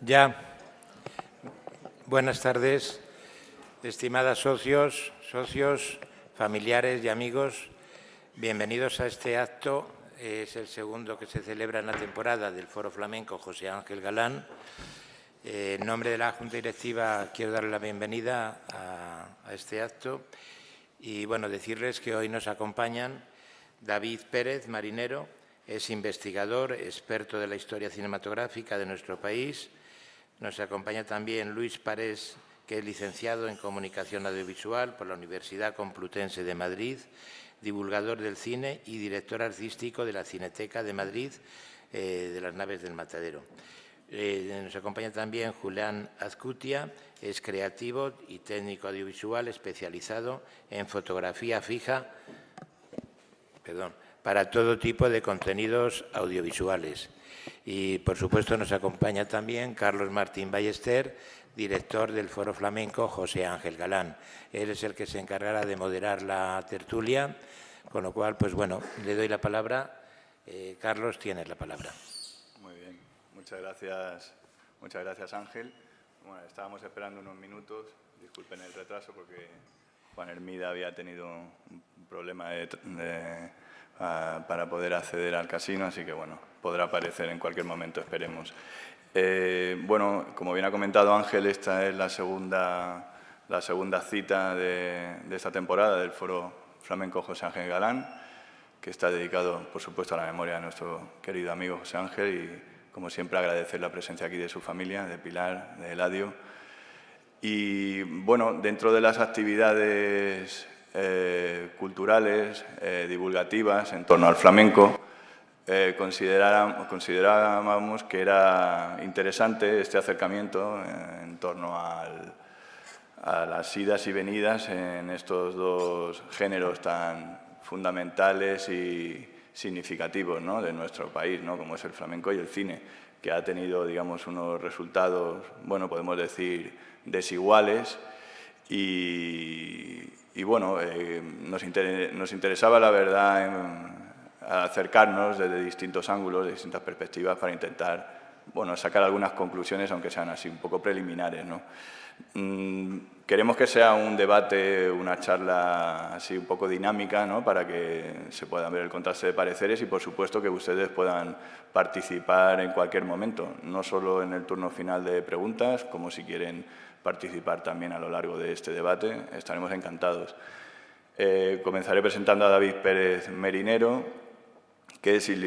Ya. Buenas tardes, estimadas socios, familiares y amigos. Bienvenidos a este acto. Es el segundo que se celebra en la temporada del Foro Flamenco José Ángel Galán. En nombre de la Junta Directiva quiero darle la bienvenida a este acto y, bueno, decirles que hoy nos acompañan David Pérez, marinero, es investigador, experto de la historia cinematográfica de nuestro país. Nos acompaña también Luis Parés, que es licenciado en Comunicación Audiovisual por la Universidad Complutense de Madrid, divulgador del cine y director artístico de la Cineteca de Madrid, de las Naves del Matadero. Nos acompaña también Julián Azcutia, es creativo y técnico audiovisual especializado en fotografía fija, para todo tipo de contenidos audiovisuales. Y, por supuesto, nos acompaña también Carlos Martín Ballester, director del Foro Flamenco José Ángel Galán. Él es el que se encargará de moderar la tertulia, con lo cual, pues bueno, le doy la palabra. Carlos, tienes la palabra. Muy bien, muchas gracias Ángel. Bueno, estábamos esperando unos minutos, disculpen el retraso porque Juan Hermida había tenido un problema para poder acceder al casino, así que bueno, podrá aparecer en cualquier momento, esperemos. Bueno, como bien ha comentado Ángel, esta es la segunda cita de esta temporada del Foro Flamenco José Ángel Galán, que está dedicado, por supuesto, a la memoria de nuestro querido amigo José Ángel y, como siempre, agradecer la presencia aquí de su familia, de Pilar, de Eladio. Y, bueno, dentro de las actividades culturales, divulgativas, en torno al flamenco, considerábamos que era interesante este acercamiento en torno a las idas y venidas en estos dos géneros tan fundamentales y significativos, ¿no?, de nuestro país, ¿no?, como es el flamenco y el cine, que ha tenido, digamos, unos resultados, bueno, podemos decir, desiguales y bueno, nos interesaba, la verdad, acercarnos desde distintos ángulos, de distintas perspectivas, para intentar, bueno, sacar algunas conclusiones, aunque sean así un poco preliminares, ¿no? Queremos que sea un debate, una charla así un poco dinámica, ¿no?, para que se puedan ver el contraste de pareceres y, por supuesto, que ustedes puedan participar en cualquier momento, no solo en el turno final de preguntas, como si quieren participar también a lo largo de este debate, estaremos encantados. Comenzaré presentando a David Pérez Merinero, que sin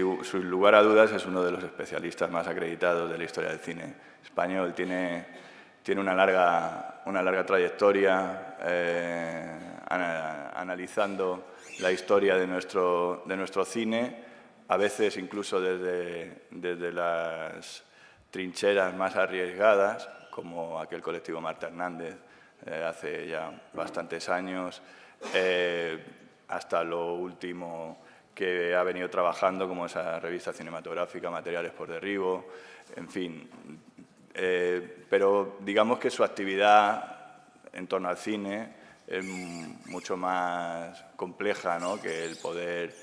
lugar a dudas es uno de los especialistas más acreditados de la historia del cine español. Tiene una larga trayectoria analizando la historia de nuestro cine, a veces incluso desde las trincheras más arriesgadas, como aquel colectivo Marta Hernández hace ya bastantes años, hasta lo último que ha venido trabajando, como esa revista cinematográfica Materiales por Derribo, en fin. Pero digamos que su actividad en torno al cine es mucho más compleja, ¿no?, que el poder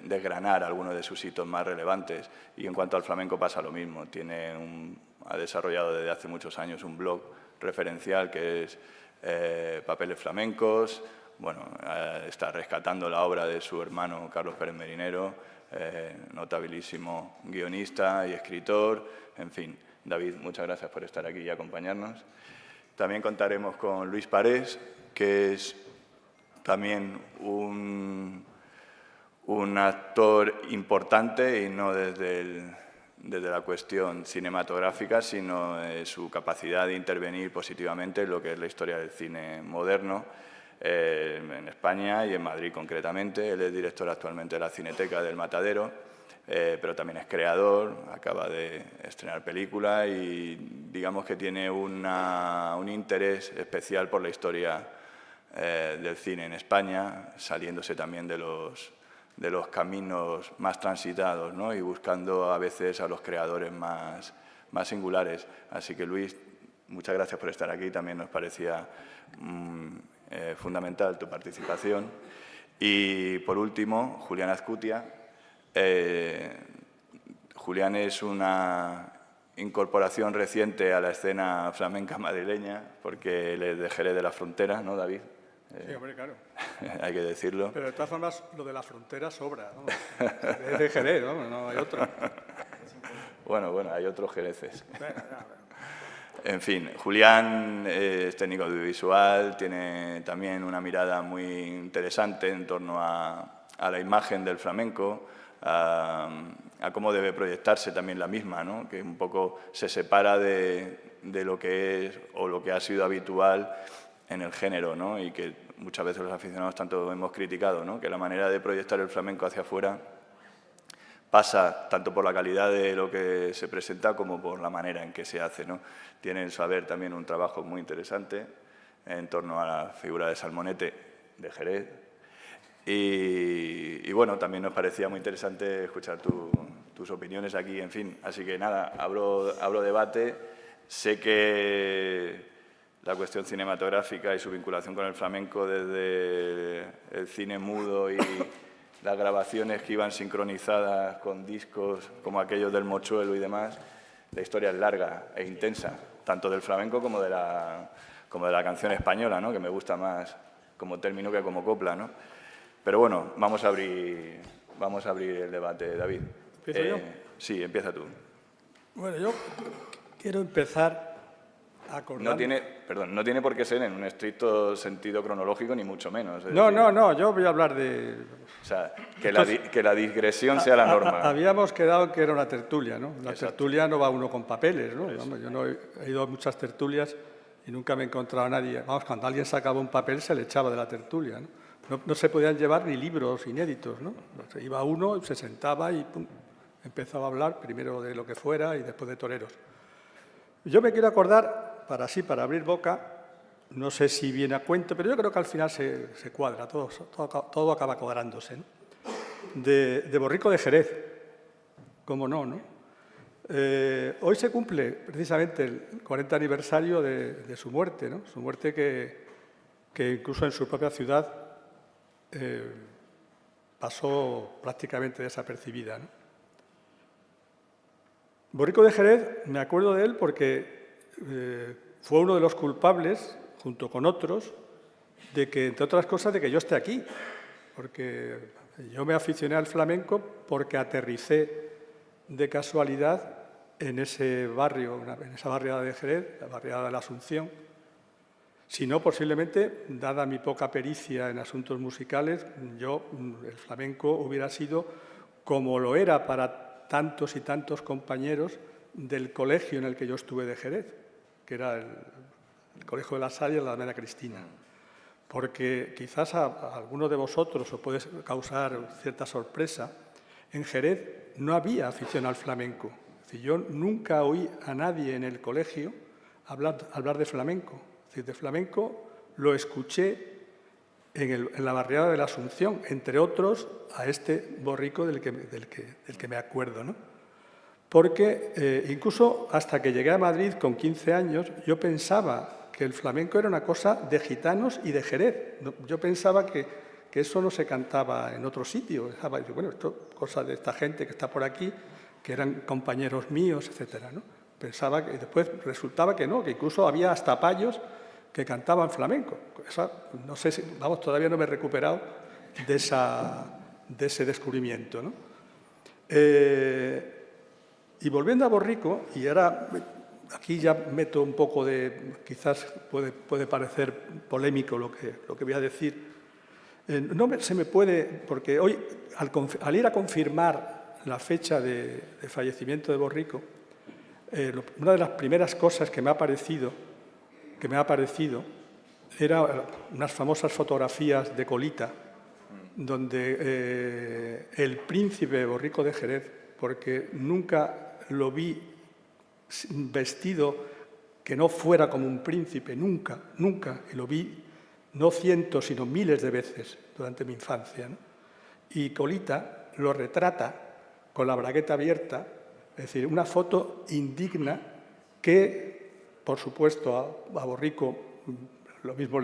desgranar algunos de sus hitos más relevantes. Y en cuanto al flamenco pasa lo mismo. Ha desarrollado desde hace muchos años un blog referencial que es Papeles Flamencos. Bueno, está rescatando la obra de su hermano Carlos Pérez Merinero, notabilísimo guionista y escritor, en fin. David, muchas gracias por estar aquí y acompañarnos. También contaremos con Luis Parés, que es también un actor importante, y no desde la cuestión cinematográfica, sino su capacidad de intervenir positivamente en lo que es la historia del cine moderno, en España y en Madrid concretamente. Él es director actualmente de la Cineteca del Matadero, pero también es creador, acaba de estrenar película y digamos que tiene un interés especial por la historia del cine en España, saliéndose también de los caminos más transitados, ¿no?, y buscando a veces a los creadores más singulares. Así que, Luis, muchas gracias por estar aquí. También nos parecía fundamental tu participación. Y, por último, Julián Azcutia. Julián es una incorporación reciente a la escena flamenca madrileña, porque él es de Jerez de la Frontera, ¿no, David? Sí, hombre, claro. Hay que decirlo. Pero de todas formas, lo de la frontera sobra, ¿no? Es de Jerez, ¿no? No hay otro. Bueno, hay otros jereces. En fin, Julián es técnico audiovisual, tiene también una mirada muy interesante en torno a la imagen del flamenco, a cómo debe proyectarse también la misma, ¿no? Que un poco se separa de lo que es o lo que ha sido habitual en el género, ¿no? Y que muchas veces los aficionados tanto hemos criticado, ¿no? Que la manera de proyectar el flamenco hacia afuera pasa tanto por la calidad de lo que se presenta como por la manera en que se hace, ¿no? Tiene en su haber también un trabajo muy interesante en torno a la figura de Salmonete de Jerez. Y bueno, también nos parecía muy interesante escuchar tus opiniones aquí, en fin. Así que nada, abro debate. Sé que la cuestión cinematográfica y su vinculación con el flamenco desde el cine mudo y las grabaciones que iban sincronizadas con discos como aquellos del Mochuelo y demás, la historia es larga e intensa, tanto del flamenco como de la canción española, ¿no? Que me gusta más como término que como copla, ¿no? Pero bueno, vamos a abrir el debate, David. ¿Empiezo yo? Sí, empieza tú. Bueno, yo quiero empezar acordando... No tiene por qué ser en un estricto sentido cronológico, ni mucho menos. No, yo voy a hablar de... O sea, que la digresión sea la norma. Habíamos quedado en que era una tertulia, ¿no? La Exacto. tertulia no va uno con papeles, ¿no? Vamos, yo no he ido a muchas tertulias y nunca me he encontrado a nadie. Vamos, cuando alguien sacaba un papel se le echaba de la tertulia, ¿no? No se podían llevar ni libros inéditos, ¿no? Se iba uno, se sentaba y pum, empezaba a hablar primero de lo que fuera y después de toreros. Yo me quiero acordar, para abrir boca, no sé si viene a cuento, pero yo creo que al final se cuadra, todo acaba cuadrándose, ¿no? De Borrico de Jerez, cómo no, ¿no? Hoy se cumple precisamente el 40 aniversario de su muerte, ¿no? Su muerte que incluso en su propia ciudad pasó prácticamente desapercibida, ¿no? Borrico de Jerez, me acuerdo de él porque fue uno de los culpables, junto con otros, de que, entre otras cosas, de que yo esté aquí. Porque yo me aficioné al flamenco porque aterricé de casualidad en ese barrio, en esa barriada de Jerez, la barriada de la Asunción. Si no, posiblemente, dada mi poca pericia en asuntos musicales, el flamenco hubiera sido como lo era para tantos y tantos compañeros del colegio en el que yo estuve de Jerez, que era el Colegio de la Salle de la Alameda Cristina. Porque quizás a alguno de vosotros os puede causar cierta sorpresa, en Jerez no había afición al flamenco. Es decir, yo nunca oí a nadie en el colegio hablar de flamenco. Es decir, de flamenco lo escuché en la barriada de la Asunción, entre otros a este Borrico del que me acuerdo, ¿no? Porque incluso hasta que llegué a Madrid con 15 años, yo pensaba que el flamenco era una cosa de gitanos y de Jerez. Yo pensaba que eso no se cantaba en otro sitio. Bueno, esto es cosa de esta gente que está por aquí, que eran compañeros míos, etcétera, ¿no? Pensaba que después resultaba que no, que incluso había hasta payos que cantaban flamenco. No sé si, todavía no me he recuperado de ese descubrimiento, ¿no? Y volviendo a Borrico, y ahora aquí ya meto un poco de, quizás puede parecer polémico lo que voy a decir. Se me puede, porque hoy, al ir a confirmar la fecha de fallecimiento de Borrico, una de las primeras cosas que me ha parecido era unas famosas fotografías de Colita, donde el príncipe Borrico de Jerez, porque nunca lo vi vestido que no fuera como un príncipe, nunca, y lo vi no cientos, sino miles de veces durante mi infancia, ¿no? Y Colita lo retrata con la bragueta abierta, es decir, una foto indigna que, por supuesto, a Borrico lo mismo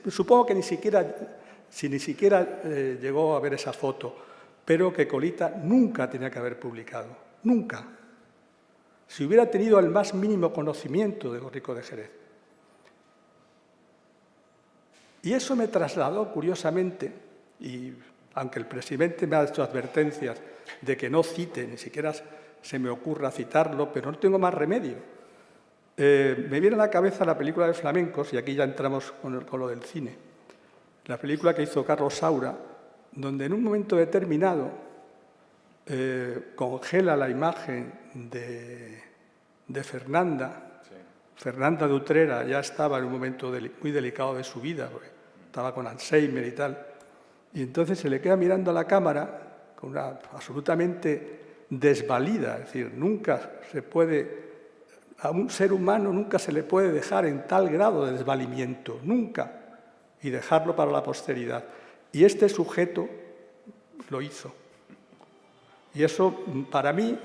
supongo que ni siquiera llegó a ver esa foto, pero que Colita nunca tenía que haber publicado, nunca. Si hubiera tenido el más mínimo conocimiento de lo rico de Jerez. Y eso me trasladó, curiosamente, y aunque el presidente me ha hecho advertencias de que no cite, ni siquiera se me ocurra citarlo, pero no tengo más remedio. Me viene a la cabeza la película de flamencos, y aquí ya entramos con lo del cine, la película que hizo Carlos Saura, donde en un momento determinado congela la imagen de Fernanda. Sí. Fernanda de Utrera ya estaba en un momento muy delicado de su vida, porque estaba con Alzheimer y tal, y entonces se le queda mirando a la cámara con una absolutamente desvalida, es decir, nunca se puede, a un ser humano nunca se le puede dejar en tal grado de desvalimiento, nunca, y dejarlo para la posteridad. Y este sujeto lo hizo. Y eso, para mí,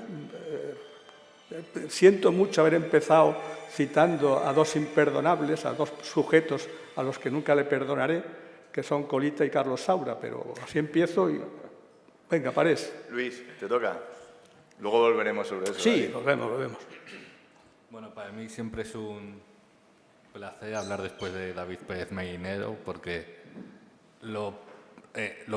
siento mucho haber empezado citando a dos imperdonables, a dos sujetos a los que nunca le perdonaré, que son Colita y Carlos Saura, pero así empiezo y... Venga, Parés. Luis, te toca. Luego volveremos sobre eso. Sí, volvemos. Bueno, para mí siempre es un placer hablar después de David Pérez Meinero, porque lo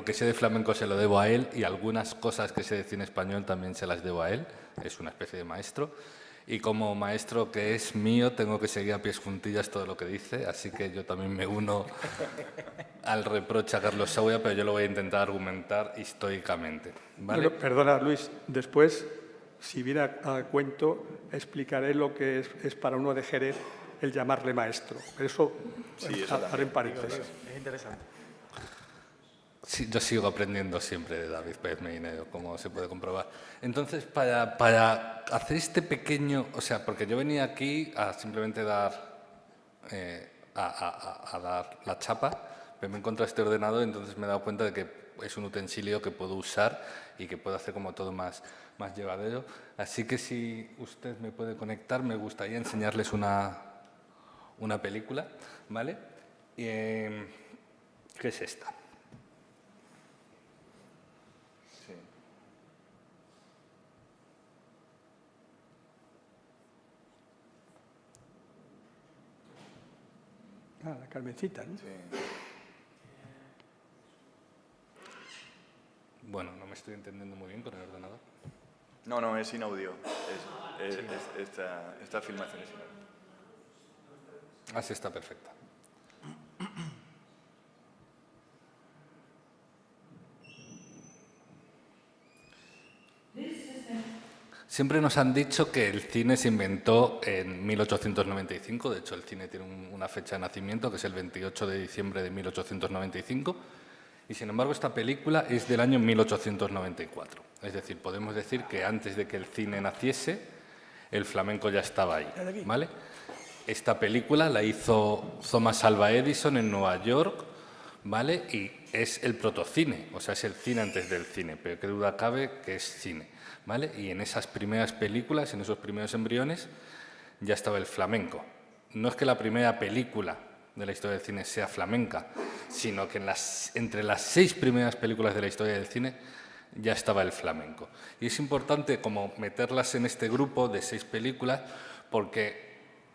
que sé de flamenco se lo debo a él y algunas cosas que sé de cine español también se las debo a él. Es una especie de maestro. Y como maestro que es mío, tengo que seguir a pies juntillas todo lo que dice, así que yo también me uno al reproche a Carlos Saura, pero yo lo voy a intentar argumentar históricamente. ¿Vale? Bueno, perdona, Luis, después, si viene a cuento, explicaré lo que es para uno de Jerez el llamarle maestro. Eso haré en paréntesis. Es interesante. Sí, yo sigo aprendiendo siempre de David Pérez Meinero, como se puede comprobar. Entonces, para hacer este pequeño... O sea, porque yo venía aquí a simplemente dar la chapa, pero me he encontrado este ordenador, entonces me he dado cuenta de que es un utensilio que puedo usar y que puedo hacer como todo más llevadero. Así que si usted me puede conectar, me gustaría enseñarles una película, ¿vale? ¿Qué es esta? Ah, la Carmencita, ¿no? Sí. Bueno, no me estoy entendiendo muy bien con el ordenador. No, es sin audio. Esta filmación es sin audio. Así está perfecta. Siempre nos han dicho que el cine se inventó en 1895, de hecho el cine tiene una fecha de nacimiento que es el 28 de diciembre de 1895, y sin embargo esta película es del año 1894. Es decir, podemos decir que antes de que el cine naciese, el flamenco ya estaba ahí, ¿vale? Esta película la hizo Thomas Alva Edison en Nueva York, ¿vale? Y es el protocine, o sea, es el cine antes del cine, pero qué duda cabe que es cine, ¿vale? Y en esas primeras películas, en esos primeros embriones, ya estaba el flamenco. No es que la primera película de la historia del cine sea flamenca, sino que entre las 6 primeras películas de la historia del cine ya estaba el flamenco. Y es importante como meterlas en este grupo de 6 películas, porque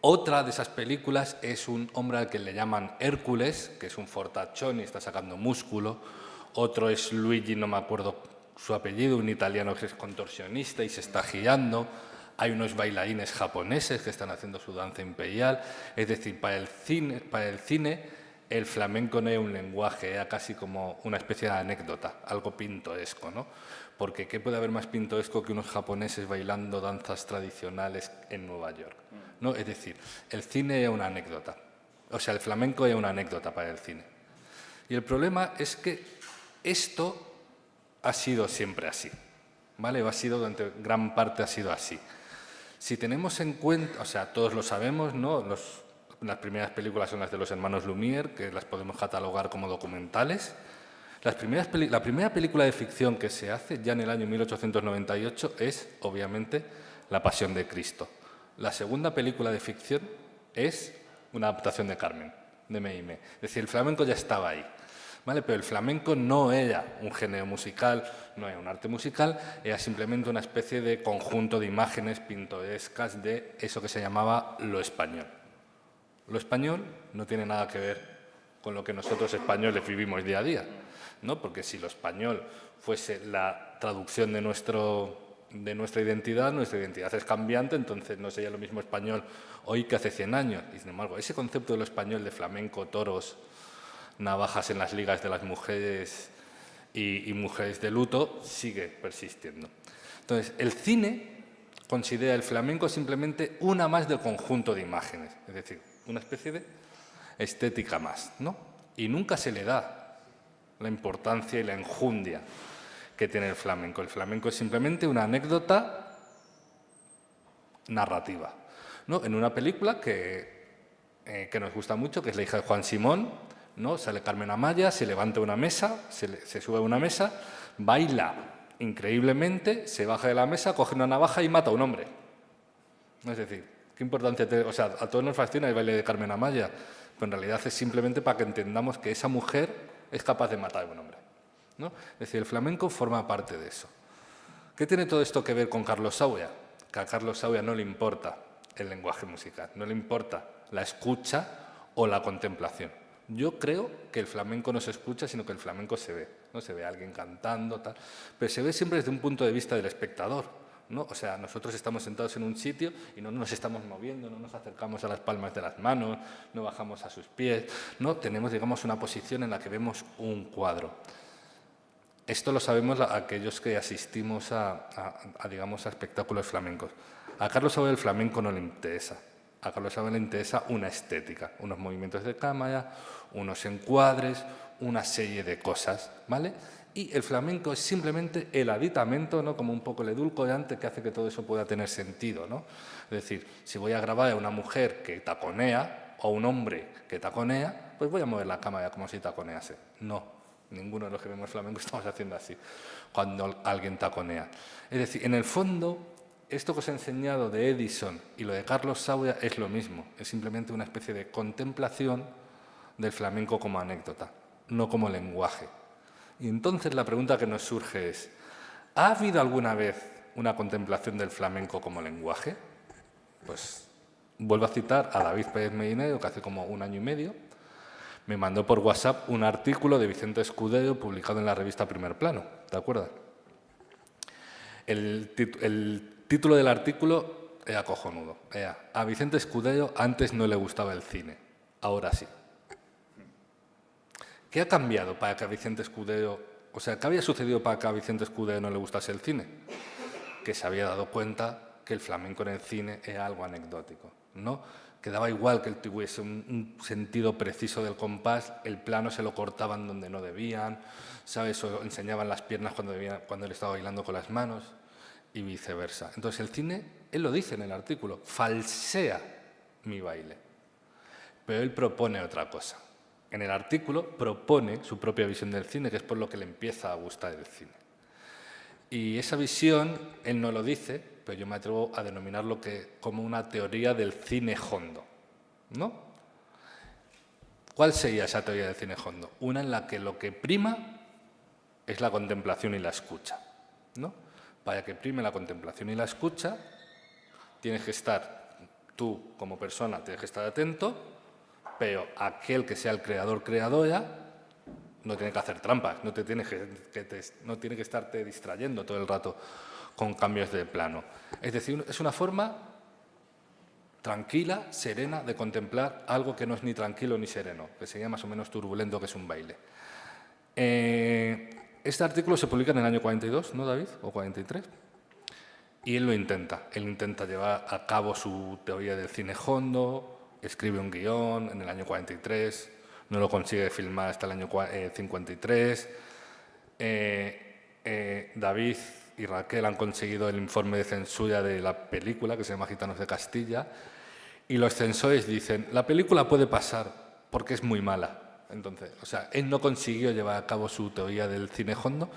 otra de esas películas es un hombre al que le llaman Hércules, que es un fortachón y está sacando músculo. Otro es Luigi, no me acuerdo su apellido, un italiano que es contorsionista y se está girando. Hay unos bailarines japoneses que están haciendo su danza imperial. Es decir, para el cine el flamenco no era un lenguaje, era casi como una especie de anécdota, algo pintoresco, ¿no? Porque ¿qué puede haber más pintoresco que unos japoneses bailando danzas tradicionales en Nueva York? ¿No? Es decir, el cine era una anécdota. O sea, el flamenco era una anécdota para el cine. Y el problema es que esto ha sido siempre así, ¿vale? Durante gran parte ha sido así. Si tenemos en cuenta, o sea, todos lo sabemos, ¿no? Las primeras películas son las de los hermanos Lumière, que las podemos catalogar como documentales. La primera película de ficción que se hace ya en el año 1898 es, obviamente, La Pasión de Cristo. La segunda película de ficción es una adaptación de Carmen, de Mérimée. Es decir, el flamenco ya estaba ahí, ¿vale? Pero el flamenco no era un género musical, no era un arte musical, era simplemente una especie de conjunto de imágenes pintorescas de eso que se llamaba lo español. Lo español no tiene nada que ver con lo que nosotros españoles vivimos día a día, ¿no? Porque si lo español fuese la traducción de nuestra identidad es cambiante, entonces no sería lo mismo español hoy que hace 100 años. Y sin embargo, ese concepto de lo español de flamenco, toros, navajas en las ligas de las mujeres y mujeres de luto sigue persistiendo. Entonces, el cine considera el flamenco simplemente una más del conjunto de imágenes, es decir, una especie de estética más, ¿no? Y nunca se le da la importancia y la enjundia que tiene el flamenco. El flamenco es simplemente una anécdota narrativa, ¿no? En una película que nos gusta mucho, que es La hija de Juan Simón, ¿no? Sale Carmen Amaya, se levanta una mesa, se sube a una mesa, baila increíblemente, se baja de la mesa, coge una navaja y mata a un hombre. Es decir, ¿qué importancia tiene? O sea, a todos nos fascina el baile de Carmen Amaya, pero en realidad es simplemente para que entendamos que esa mujer es capaz de matar a un hombre, ¿no? Es decir, el flamenco forma parte de eso. ¿Qué tiene todo esto que ver con Carlos Saura? Que a Carlos Saura no le importa el lenguaje musical, no le importa la escucha o la contemplación. Yo creo que el flamenco no se escucha, sino que el flamenco se ve, ¿no? Se ve a alguien cantando, tal, pero se ve siempre desde un punto de vista del espectador, ¿no? O sea, nosotros estamos sentados en un sitio y no nos estamos moviendo, no nos acercamos a las palmas de las manos, no bajamos a sus pies, no tenemos, digamos, una posición en la que vemos un cuadro. Esto lo sabemos aquellos que asistimos digamos, a espectáculos flamencos. A Carlos Saura el flamenco no le interesa. A Carlos Saura le interesa una estética, unos movimientos de cámara, unos encuadres, una serie de cosas, ¿vale? Y el flamenco es simplemente el aditamento, ¿no? Como un poco el edulcorante que hace que todo eso pueda tener sentido, ¿no? Es decir, si voy a grabar a una mujer que taconea o a un hombre que taconea, pues voy a mover la cámara como si taconease. No, ninguno de los que vemos flamenco estamos haciendo así cuando alguien taconea. Es decir, en el fondo, esto que os he enseñado de Edison y lo de Carlos Saura es lo mismo, es simplemente una especie de contemplación del flamenco como anécdota, no como lenguaje. Y entonces la pregunta que nos surge es, ¿ha habido alguna vez una contemplación del flamenco como lenguaje? Pues vuelvo a citar a David Pérez Medinero, que hace como 1 año y medio me mandó por WhatsApp un artículo de Vicente Escudero publicado en la revista Primer Plano, ¿te acuerdas? El título del artículo era cojonudo. Era, a Vicente Escudero antes no le gustaba el cine, ahora sí. ¿Qué ha cambiado para que a Vicente Escudero, o sea, qué había sucedido para que a Vicente Escudero no le gustase el cine? Que se había dado cuenta que el flamenco en el cine era algo anecdótico, ¿no? Que daba igual que él tuviese un sentido preciso del compás, el plano se lo cortaban donde no debían, ¿sabes? O enseñaban las piernas cuando él estaba bailando con las manos y viceversa. Entonces el cine, él lo dice en el artículo, falsea mi baile. Pero él propone otra cosa. En el artículo propone su propia visión del cine, que es por lo que le empieza a gustar el cine. Y esa visión, él no lo dice, pero yo me atrevo a denominarlo como una teoría del cine hondo, ¿no? ¿Cuál sería esa teoría del cine hondo? Una en la que lo que prima es la contemplación y la escucha, ¿no? Para que prime la contemplación y la escucha, tienes que estar, tú como persona, tienes que estar atento, pero aquel que sea el creador-creadora no tiene que hacer trampas, no tiene que estarte distrayendo todo el rato con cambios de plano. Es decir, es una forma tranquila, serena, de contemplar algo que no es ni tranquilo ni sereno, que sería más o menos turbulento, que es un baile. Este artículo se publica en el año 42, ¿no, David? ¿O 43? Y él intenta llevar a cabo su teoría del cine hondo, escribe un guión en el año 43, no lo consigue filmar hasta el año 53. David y Raquel han conseguido el informe de censura de la película, que se llama Gitanos de Castilla, y los censores dicen, la película puede pasar porque es muy mala. Entonces, o sea, él no consiguió llevar a cabo su teoría del cine hondo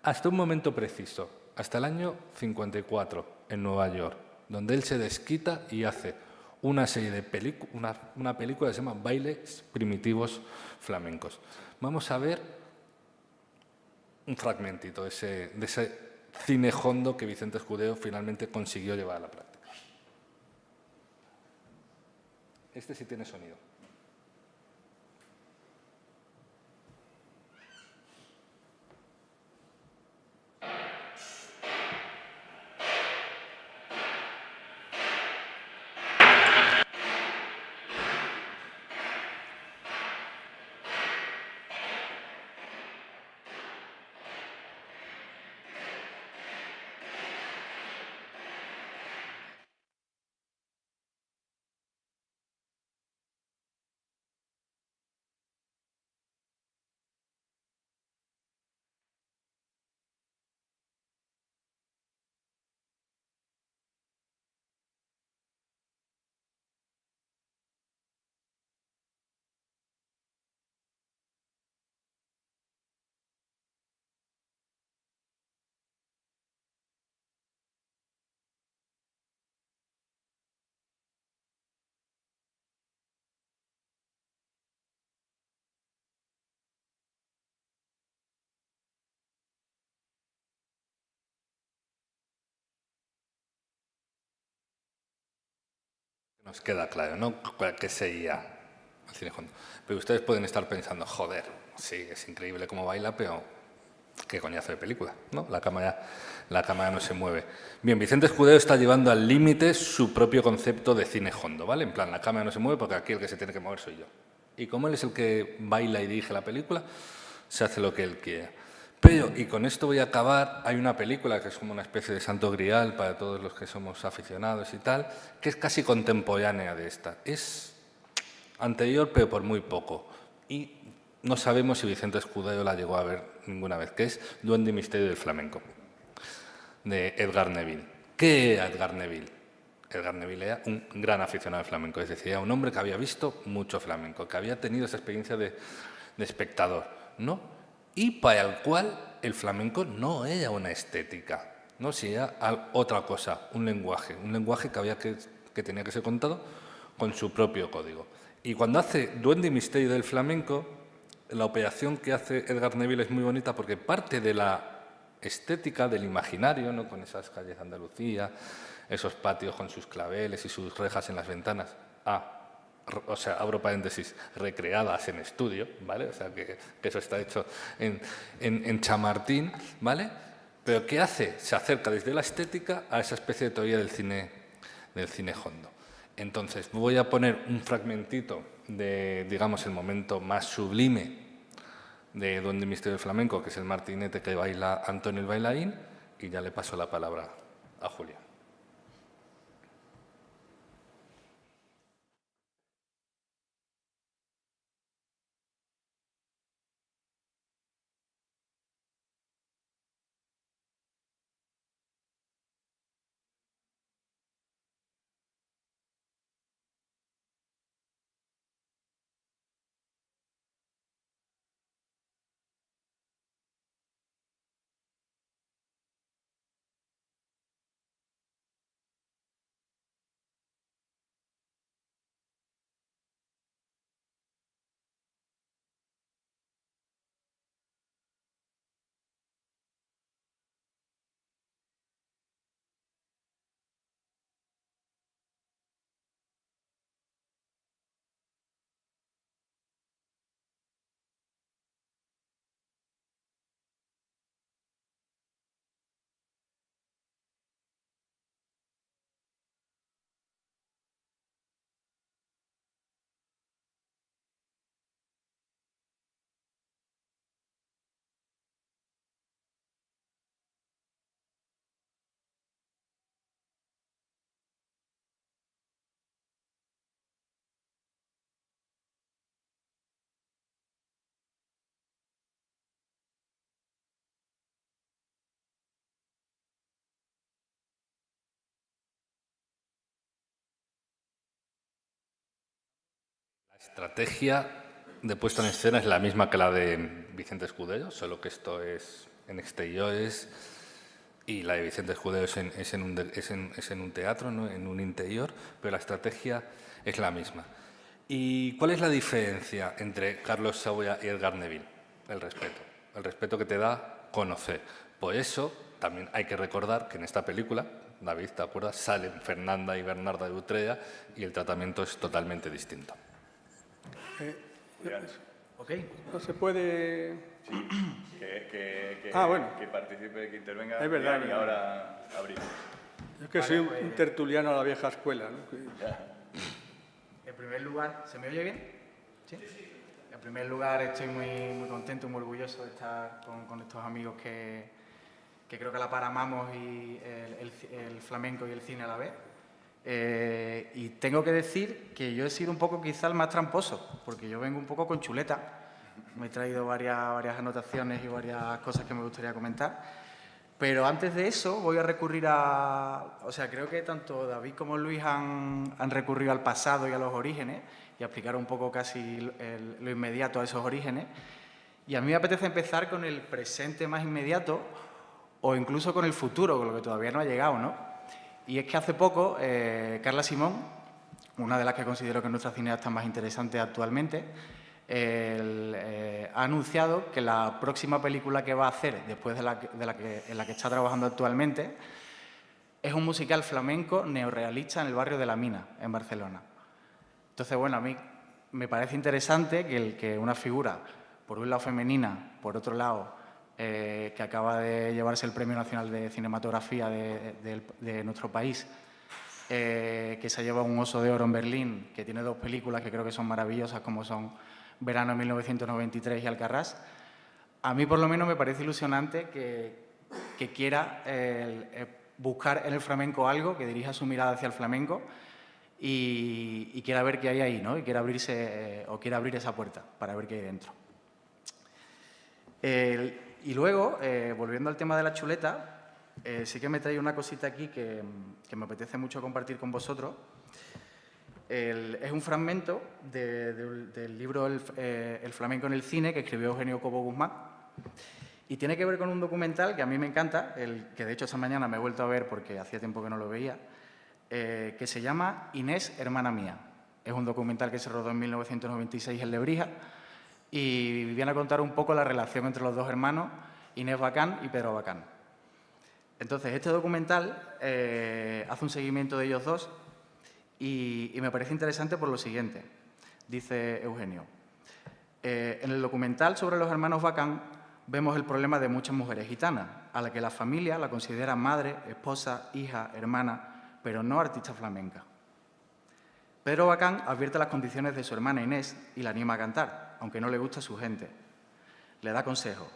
hasta un momento preciso, hasta el año 54, en Nueva York, donde él se desquita y hace una serie de una película que se llama Bailes primitivos flamencos. Vamos a ver un fragmentito de ese cine hondo que Vicente Escudero finalmente consiguió llevar a la práctica. Este sí tiene sonido. Nos queda claro, ¿no?, que sería el cine hondo. Pero ustedes pueden estar pensando, joder, sí, es increíble cómo baila, pero qué coñazo de película, ¿no? La cámara no se mueve. Bien, Vicente Escudero está llevando al límite su propio concepto de cine hondo, ¿vale? En plan, la cámara no se mueve porque aquí el que se tiene que mover soy yo. Y como él es el que baila y dirige la película, se hace lo que él quiere. Pero, y con esto voy a acabar, hay una película que es como una especie de santo grial para todos los que somos aficionados y tal, que es casi contemporánea de esta. Es anterior, pero por muy poco. Y no sabemos si Vicente Escudero la llegó a ver ninguna vez, que es Duende y Misterio del Flamenco, de Edgar Neville. ¿Qué era Edgar Neville? Edgar Neville era un gran aficionado al flamenco, es decir, era un hombre que había visto mucho flamenco, que había tenido esa experiencia de espectador, ¿no? Y para el cual el flamenco no era una estética, ¿no? Si era otra cosa, un lenguaje que tenía que ser contado con su propio código. Y cuando hace Duende y Misterio del Flamenco, la operación que hace Edgar Neville es muy bonita porque parte de la estética del imaginario, ¿no?, con esas calles de Andalucía, esos patios con sus claveles y sus rejas en las ventanas, o sea, abro paréntesis, recreadas en estudio, ¿vale? O sea, que eso está hecho en Chamartín, ¿vale? Pero ¿qué hace? Se acerca desde la estética a esa especie de teoría del cine hondo. Entonces, voy a poner un fragmentito de, digamos, el momento más sublime de Duende y Misterio del Flamenco, que es el martinete que baila Antonio el bailarín, y ya le paso la palabra a Julia. La estrategia de puesta en escena es la misma que la de Vicente Escudero, solo que esto es en exteriores y la de Vicente Escudero es en un teatro, ¿no? En un interior, pero la estrategia es la misma. ¿Y cuál es la diferencia entre Carlos Saura y Edgar Neville? El respeto que te da conocer. Por eso también hay que recordar que en esta película, David, ¿te acuerdas?, salen Fernanda y Bernarda de Utrera y el tratamiento es totalmente distinto. Ok. No se puede... bueno. Que participe, que intervenga. Es verdad, y ahora abrimos. Yo es que soy un tertuliano a la vieja escuela, ¿no? En primer lugar, ¿se me oye bien? ¿Sí? En primer lugar, estoy muy contento, muy orgulloso de estar con estos amigos que creo que a la par amamos y el flamenco y el cine a la vez. Y tengo que decir que yo he sido un poco quizá el más tramposo, porque yo vengo un poco con chuleta. Me he traído varias anotaciones y varias cosas que me gustaría comentar. Pero antes de eso voy a recurrir o sea, creo que tanto David como Luis han recurrido al pasado y a los orígenes y a explicar un poco casi lo inmediato a esos orígenes. Y a mí me apetece empezar con el presente más inmediato o incluso con el futuro, con lo que todavía no ha llegado, ¿no? Y es que hace poco Carla Simón, una de las que considero que es nuestra cineasta más interesante actualmente, ha anunciado que la próxima película que va a hacer, después en la que está trabajando actualmente, es un musical flamenco neorrealista en el barrio de La Mina, en Barcelona. Entonces, bueno, a mí me parece interesante que una figura, por un lado femenina, por otro lado, que acaba de llevarse el Premio Nacional de Cinematografía de nuestro país, que se ha llevado un Oso de Oro en Berlín, que tiene 2 películas que creo que son maravillosas, como son Verano 1993 y Alcarrás. A mí, por lo menos, me parece ilusionante que quiera buscar en el flamenco algo, que dirija su mirada hacia el flamenco y quiera ver qué hay ahí, ¿no? Y quiera abrir esa puerta para ver qué hay dentro. Y luego, volviendo al tema de la chuleta, sí que me trae una cosita aquí que me apetece mucho compartir con vosotros. Es un fragmento del libro El flamenco en el cine, que escribió Eugenio Cobo Guzmán, y tiene que ver con un documental que a mí me encanta, que de hecho esta mañana me he vuelto a ver porque hacía tiempo que no lo veía, que se llama Inés, hermana mía. Es un documental que se rodó en 1996 en Lebrija y viene a contar un poco la relación entre los 2 hermanos, Inés Bacán y Pedro Bacán. Entonces, este documental hace un seguimiento de ellos dos y me parece interesante por lo siguiente. Dice Eugenio, en el documental sobre los hermanos Bacán vemos el problema de muchas mujeres gitanas, a la que la familia la considera madre, esposa, hija, hermana, pero no artista flamenca. Pedro Bacán advierte las condiciones de su hermana Inés y la anima a cantar, aunque no le gusta su gente. Le da consejos.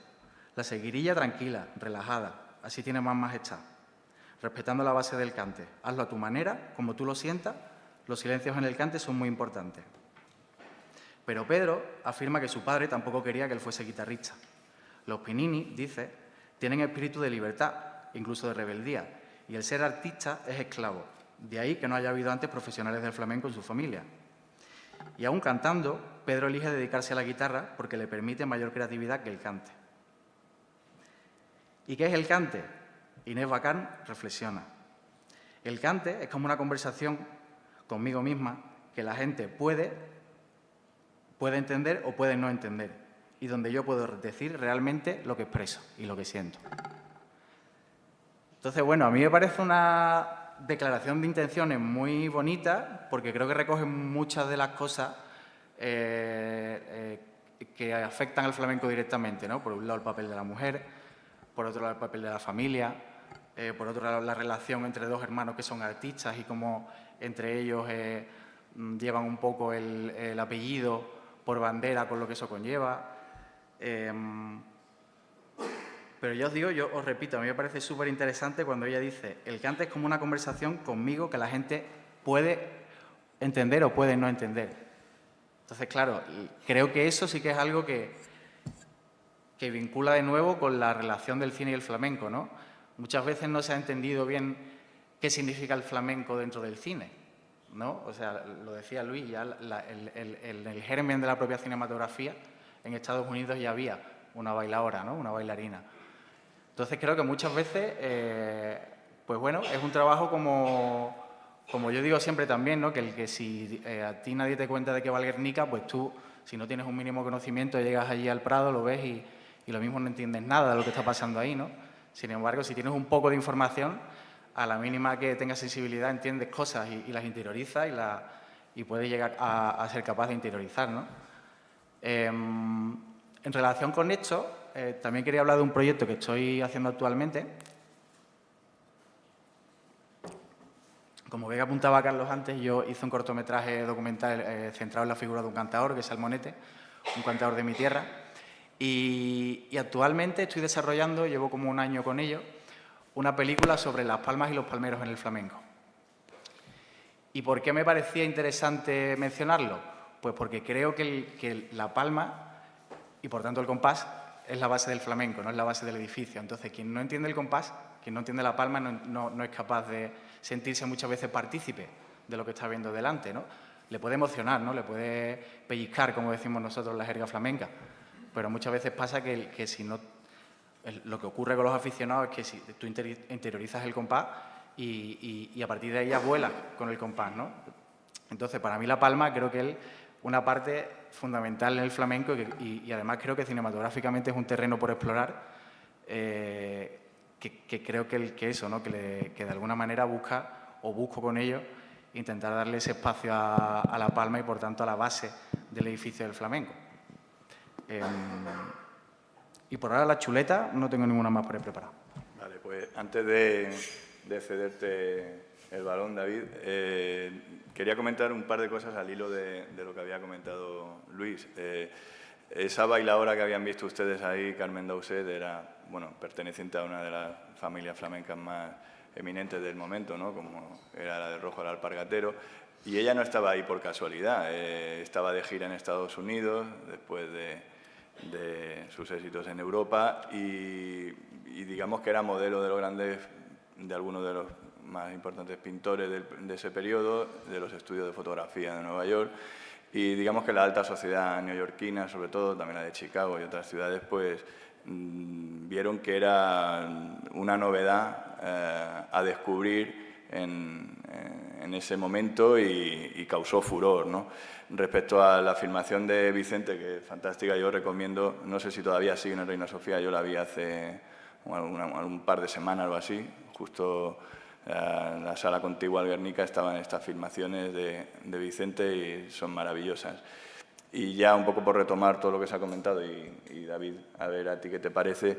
La seguirilla tranquila, relajada, así tiene más majestad. Respetando la base del cante. Hazlo a tu manera, como tú lo sientas. Los silencios en el cante son muy importantes. Pero Pedro afirma que su padre tampoco quería que él fuese guitarrista. Los Pinini, dice, tienen espíritu de libertad, incluso de rebeldía, y el ser artista es esclavo. De ahí que no haya habido antes profesionales del flamenco en su familia. Y aún cantando, Pedro elige dedicarse a la guitarra porque le permite mayor creatividad que el cante. ¿Y qué es el cante? Inés Bacán reflexiona. El cante es como una conversación conmigo misma que la gente puede entender o puede no entender, y donde yo puedo decir realmente lo que expreso y lo que siento. Entonces, bueno, a mí me parece una declaración de intenciones muy bonita, porque creo que recoge muchas de las cosas que afectan al flamenco directamente, ¿no? Por un lado, el papel de la mujer, por otro lado, el papel de la familia, por otro lado, la relación entre 2 hermanos que son artistas y cómo entre ellos llevan un poco el apellido por bandera, con lo que eso conlleva. Pero yo os digo, yo os repito, a mí me parece súper interesante cuando ella dice el cante es como una conversación conmigo que la gente puede entender o puede no entender. Entonces, claro, creo que eso sí que es algo que vincula de nuevo con la relación del cine y el flamenco, ¿no? Muchas veces no se ha entendido bien qué significa el flamenco dentro del cine, ¿no? O sea, lo decía Luis, ya el germen de la propia cinematografía, en Estados Unidos ya había una bailaora, ¿no? Una bailarina. Entonces creo que muchas veces, pues bueno, es un trabajo como yo digo siempre también, ¿no? Que si a ti nadie te cuenta de qué va el Guernica, pues tú, si no tienes un mínimo conocimiento, llegas allí al Prado, lo ves y lo mismo no entiendes nada de lo que está pasando ahí, ¿no? Sin embargo, si tienes un poco de información, a la mínima que tengas sensibilidad, entiendes cosas y las interiorizas y puedes llegar a ser capaz de interiorizar, ¿no? En relación con esto, también quería hablar de un proyecto que estoy haciendo actualmente. Como bien apuntaba Carlos antes, yo hice un cortometraje documental centrado en la figura de un cantador, que es Salmonete, un cantador de mi tierra. Y actualmente estoy desarrollando, llevo como un año con ello, una película sobre las palmas y los palmeros en el flamenco. ¿Y por qué me parecía interesante mencionarlo? Pues porque creo que la palma, y por tanto el compás, es la base del flamenco, no es la base del edificio. Entonces, quien no entiende el compás, quien no entiende la palma, no es capaz de sentirse muchas veces partícipe de lo que está viendo delante, ¿no? Le puede emocionar, ¿no? Le puede pellizcar, como decimos nosotros en la jerga flamenca, pero muchas veces pasa que si no... Lo que ocurre con los aficionados es que si tú interiorizas el compás y a partir de ahí ya vuelas con el compás, ¿no? Entonces, para mí la palma creo que es una parte fundamental en el flamenco y además creo que cinematográficamente es un terreno por explorar que creo que eso, ¿no? que de alguna manera busco con ello intentar darle ese espacio a la palma y por tanto a la base del edificio del flamenco. Y por ahora la chuleta no tengo ninguna más por ahí preparada. Vale, pues antes de cederte el balón, David, quería comentar un par de cosas al hilo de lo que había comentado Luis. Esa bailadora que habían visto ustedes ahí, Carmen Dauset, era, bueno, perteneciente a una de las familias flamencas más eminentes del momento, ¿no? Como era la de Rojo al Alpargatero. Y ella no estaba ahí por casualidad, estaba de gira en Estados Unidos después de sus éxitos en Europa y digamos que era modelo de algunos de los más importantes pintores de ese periodo, de los estudios de fotografía de Nueva York, y digamos que la alta sociedad neoyorquina, sobre todo también la de Chicago y otras ciudades, pues vieron que era una novedad a descubrir en ese momento y causó furor, ¿no? Respecto a la filmación de Vicente, que es fantástica, yo recomiendo, no sé si todavía sigue en Reina Sofía, yo la vi hace un par de semanas o así, justo en la sala contigua al Guernica estaban estas filmaciones de Vicente y son maravillosas. Y ya un poco por retomar todo lo que se ha comentado, y David, a ver a ti qué te parece,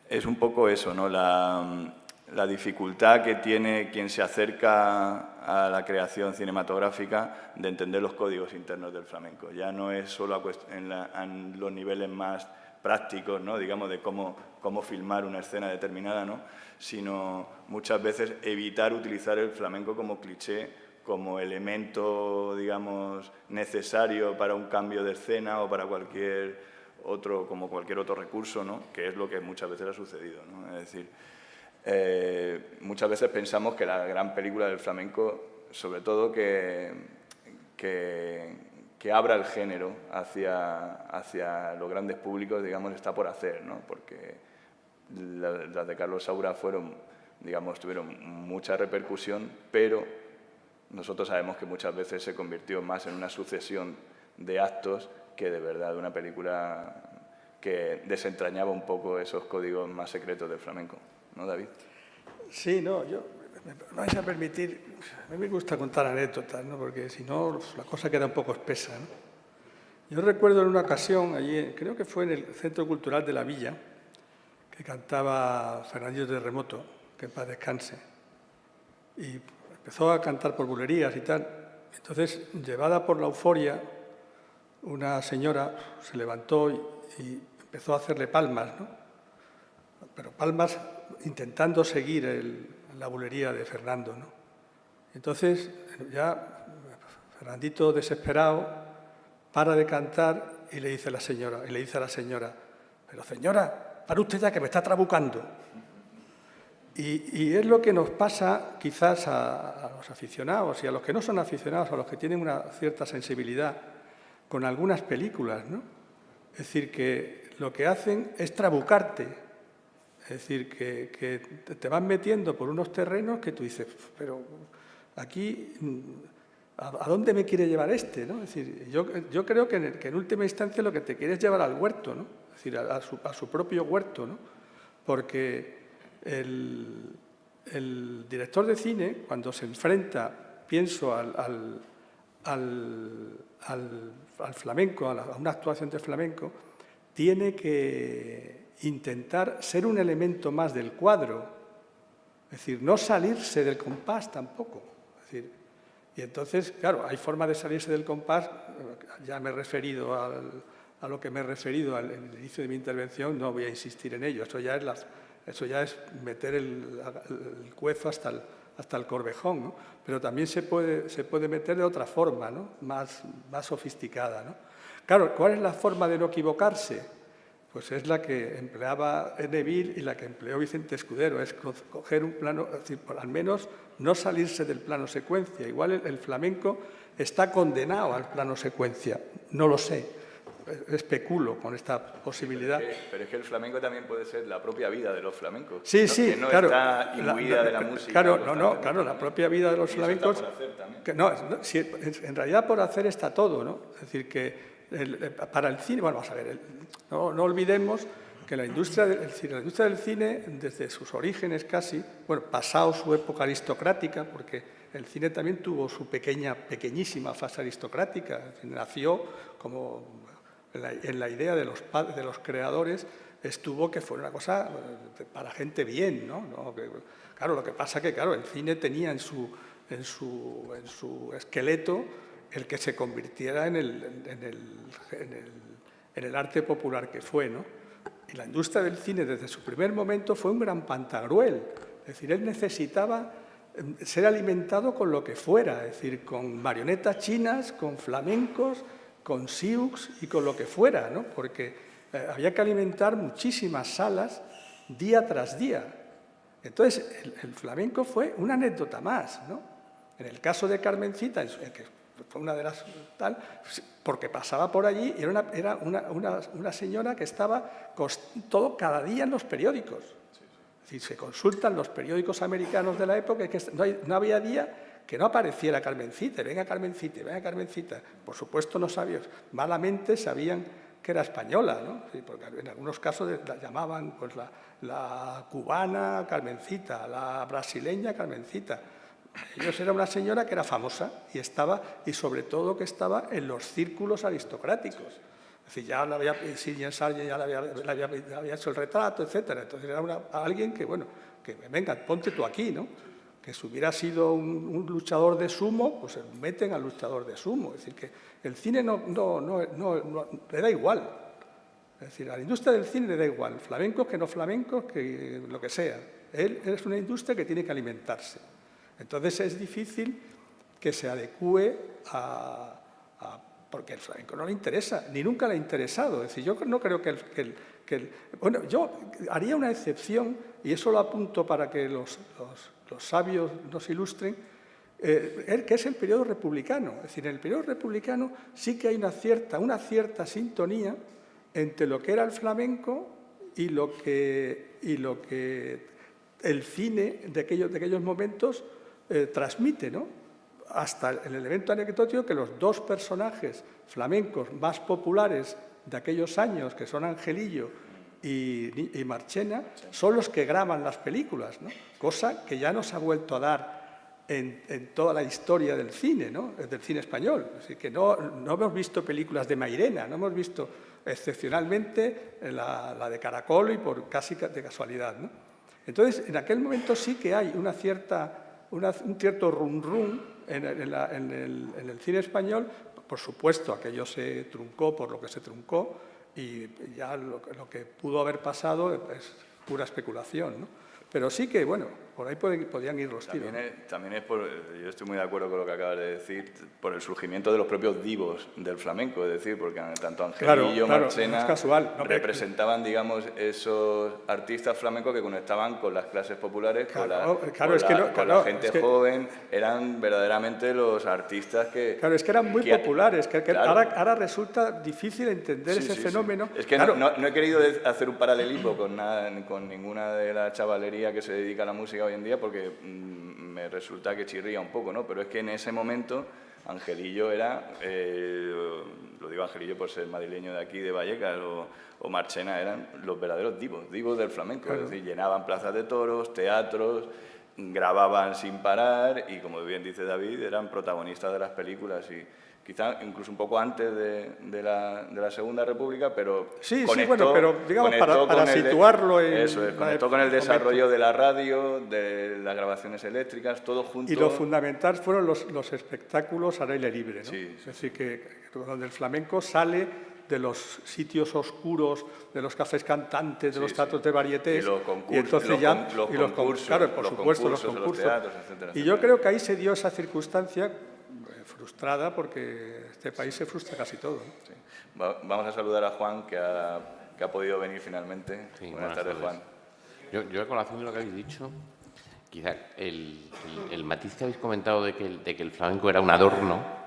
es un poco eso, ¿no? La dificultad que tiene quien se acerca a la creación cinematográfica de entender los códigos internos del flamenco. Ya no es solo en los niveles más prácticos, ¿no? Digamos, de cómo filmar una escena determinada, ¿no? Sino muchas veces evitar utilizar el flamenco como cliché, como elemento, digamos, necesario para un cambio de escena o para cualquier otro recurso, ¿no? Que es lo que muchas veces ha sucedido, ¿no? Es decir, muchas veces pensamos que la gran película del flamenco, sobre todo que abra el género hacia los grandes públicos, digamos, está por hacer, ¿no? Porque las de Carlos Saura tuvieron mucha repercusión, pero nosotros sabemos que muchas veces se convirtió más en una sucesión de actos que de verdad de una película que desentrañaba un poco esos códigos más secretos del flamenco. ¿No, David? Sí, no, me vais a permitir, a mí me gusta contar anécdotas, ¿no? Porque si no la cosa queda un poco espesa, ¿no? Yo recuerdo en una ocasión, allí, creo que fue en el Centro Cultural de la Villa, que cantaba Fernandito de Remoto, que en paz descanse, y empezó a cantar por bulerías y tal. Entonces, llevada por la euforia, una señora se levantó y empezó a hacerle palmas, ¿no? Pero palmas intentando seguir la bulería de Fernando, ¿no? Entonces, ya Fernandito, desesperado, para de cantar y le dice a la señora, pero señora, para usted ya que me está trabucando. Y es lo que nos pasa quizás a los aficionados y a los que no son aficionados, a los que tienen una cierta sensibilidad con algunas películas, ¿no? Es decir, que lo que hacen es trabucarte. Es decir, que te van metiendo por unos terrenos que tú dices, pero aquí, ¿a dónde me quiere llevar este? ¿No? Es decir, yo creo que en última instancia lo que te quiere es llevar al huerto, ¿no? Es decir, a su propio huerto, ¿no? Porque el director de cine, cuando se enfrenta, pienso, al flamenco, a una actuación de flamenco, tiene que intentar ser un elemento más del cuadro, es decir, no salirse del compás tampoco. Es decir, y entonces, claro, hay forma de salirse del compás, ya me he referido a lo que me he referido al inicio de mi intervención, no voy a insistir en ello, eso ya es meter el cuezo hasta el corvejón, ¿no? Pero también se puede meter de otra forma, ¿no? más sofisticada, ¿no? Claro, ¿cuál es la forma de no equivocarse? Pues es la que empleaba Neville y la que empleó Vicente Escudero, es coger un plano, es decir, al menos no salirse del plano secuencia. Igual el flamenco está condenado al plano secuencia, no lo sé, especulo con esta posibilidad. Pero es que el flamenco también puede ser la propia vida de los flamencos. Sí, ¿no? sí, que no claro. está imbuida de la música. Claro, la propia vida de los flamencos. Está por hacer también. En realidad por hacer está todo, ¿no? Es decir, que para el cine, bueno, vamos a ver, no olvidemos que la industria del cine, desde sus orígenes casi, bueno, pasado su época aristocrática, porque el cine también tuvo su pequeñísima fase aristocrática, es decir, nació como en la idea de los creadores, estuvo que fue una cosa para gente bien, ¿no? Claro, lo que pasa que, claro, el cine tenía en su esqueleto el que se convirtiera en el arte popular que fue, ¿no? Y la industria del cine desde su primer momento fue un gran pantagruel. Es decir, él necesitaba ser alimentado con lo que fuera, es decir, con marionetas chinas, con flamencos, con sioux y con lo que fuera, ¿no? Porque había que alimentar muchísimas salas día tras día. Entonces, el flamenco fue una anécdota más, ¿no? En el caso de Carmencita, que fue una de las tal, porque pasaba por allí y era una señora que estaba todo cada día en los periódicos. Es decir, se consultan los periódicos americanos de la época y que no había día que no apareciera Carmencita, venga Carmencita, venga Carmencita. Por supuesto no sabían, malamente sabían que era española, ¿no? Sí, porque en algunos casos la llamaban pues, la cubana Carmencita, la brasileña Carmencita. Ellos era una señora que era famosa y sobre todo que estaba en los círculos aristocráticos. Es decir, ya Silvia Sargent ya le había hecho el retrato, etcétera. Entonces era alguien que, bueno, que venga, ponte tú aquí, ¿no? Que si hubiera sido un luchador de sumo, pues meten al luchador de sumo. Es decir, que el cine no le da igual. Es decir, a la industria del cine le da igual, flamencos que no flamencos, que lo que sea. Él es una industria que tiene que alimentarse. Entonces es difícil que se adecúe porque el flamenco no le interesa, ni nunca le ha interesado. Es decir, yo no creo bueno, yo haría una excepción, y eso lo apunto para que los sabios nos ilustren, que es el periodo republicano. Es decir, en el periodo republicano sí que hay una cierta sintonía entre lo que era el flamenco y lo que el cine de aquellos momentos transmite, ¿no? Hasta el elemento anecdótico que los dos personajes flamencos más populares de aquellos años, que son Angelillo y Marchena, son los que graban las películas, ¿no? Cosa que ya no se ha vuelto a dar en toda la historia del cine, ¿no? Del cine español. Así que no hemos visto películas de Mairena, no hemos visto excepcionalmente la de Caracol y por casi de casualidad, ¿no? Entonces, en aquel momento sí que hay un cierto rum-rum en el cine español. Por supuesto, aquello se truncó por lo que se truncó y ya lo que pudo haber pasado es pura especulación, ¿no? pero sí que, bueno, por ahí podían ir los tiros. También es por, yo estoy muy de acuerdo con lo que acabas de decir, por el surgimiento de los propios divos del flamenco, es decir, porque tanto Angelillo, Marchena, no es casual, no, representaban, digamos, esos artistas flamencos que conectaban con las clases populares, con la gente joven, eran verdaderamente los artistas que... Claro, es que eran muy populares, ahora resulta difícil entender ese fenómeno. Es que no he querido hacer un paralelismo con ninguna de la chavalería que se dedica a la música hoy en día, porque me resulta que chirría un poco, ¿no? Pero es que en ese momento Angelillo era, lo digo Angelillo por ser madrileño de aquí, de Vallecas, o Marchena, eran los verdaderos divos del flamenco. Claro. Es decir, llenaban plazas de toros, teatros, grababan sin parar y, como bien dice David, eran protagonistas de las películas y quizá incluso un poco antes de la Segunda República, pero bueno, pero digamos para situarlo en... Eso es, conectó con el desarrollo de la radio, de las grabaciones eléctricas, todo junto. Y lo fundamental fueron los espectáculos al aire libre, ¿no? Sí. Es decir, que donde el flamenco sale de los sitios oscuros, de los cafés cantantes, de los teatros de varietés, y entonces los concursos, claro, por supuesto, los concursos. Teatros, etcétera, y yo creo que ahí se dio esa circunstancia frustrada, porque este país se frustra casi todo, ¿no? Sí. Vamos a saludar a Juan, que ha podido venir finalmente. Sí, buenas tardes, Juan. Yo, a colación de lo que habéis dicho, quizá el matiz que habéis comentado de que el flamenco era un adorno,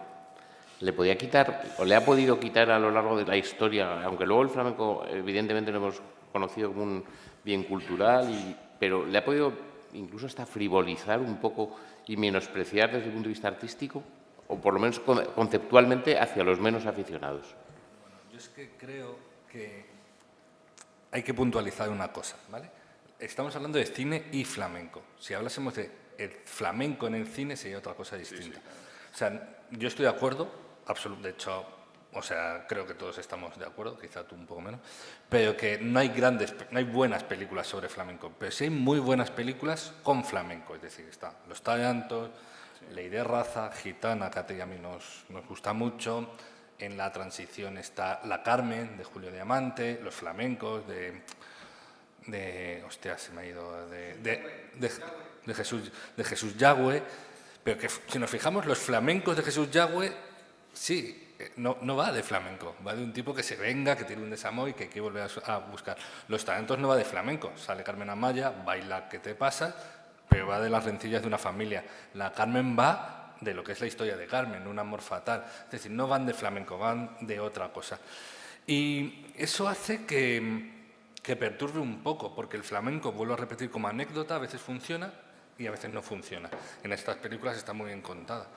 le podía quitar, o le ha podido quitar a lo largo de la historia, aunque luego el flamenco evidentemente lo hemos conocido como un bien cultural, pero le ha podido incluso hasta frivolizar un poco y menospreciar desde el punto de vista artístico, o por lo menos conceptualmente, hacia los menos aficionados. Yo es que creo que hay que puntualizar una cosa, ¿vale? Estamos hablando de cine y flamenco. Si hablásemos de el flamenco en el cine, sería otra cosa distinta. Sí. O sea, yo estoy de acuerdo, de hecho, o sea, creo que todos estamos de acuerdo, quizá tú un poco menos, pero que no hay buenas películas sobre flamenco, pero sí hay muy buenas películas con flamenco, es decir, están Los Tallantos, Ley de Raza, Gitana, que a mí nos gusta mucho. En la transición está La Carmen, de Julio Diamante, Los Flamencos, hostia, se me ha ido, de Jesús Yagüe. Pero que si nos fijamos, Los Flamencos de Jesús Yagüe, sí, no va de flamenco, va de un tipo que se venga, que tiene un desamor y que hay que volver a buscar. Los Talentos no va de flamenco, sale Carmen Amaya, baila ¿qué te pasa?, pero va de las rencillas de una familia. La Carmen va de lo que es la historia de Carmen, un amor fatal. Es decir, no van de flamenco, van de otra cosa. Y eso hace que perturbe un poco, porque el flamenco, vuelvo a repetir como anécdota, a veces funciona y a veces no funciona. En estas películas está muy bien contada.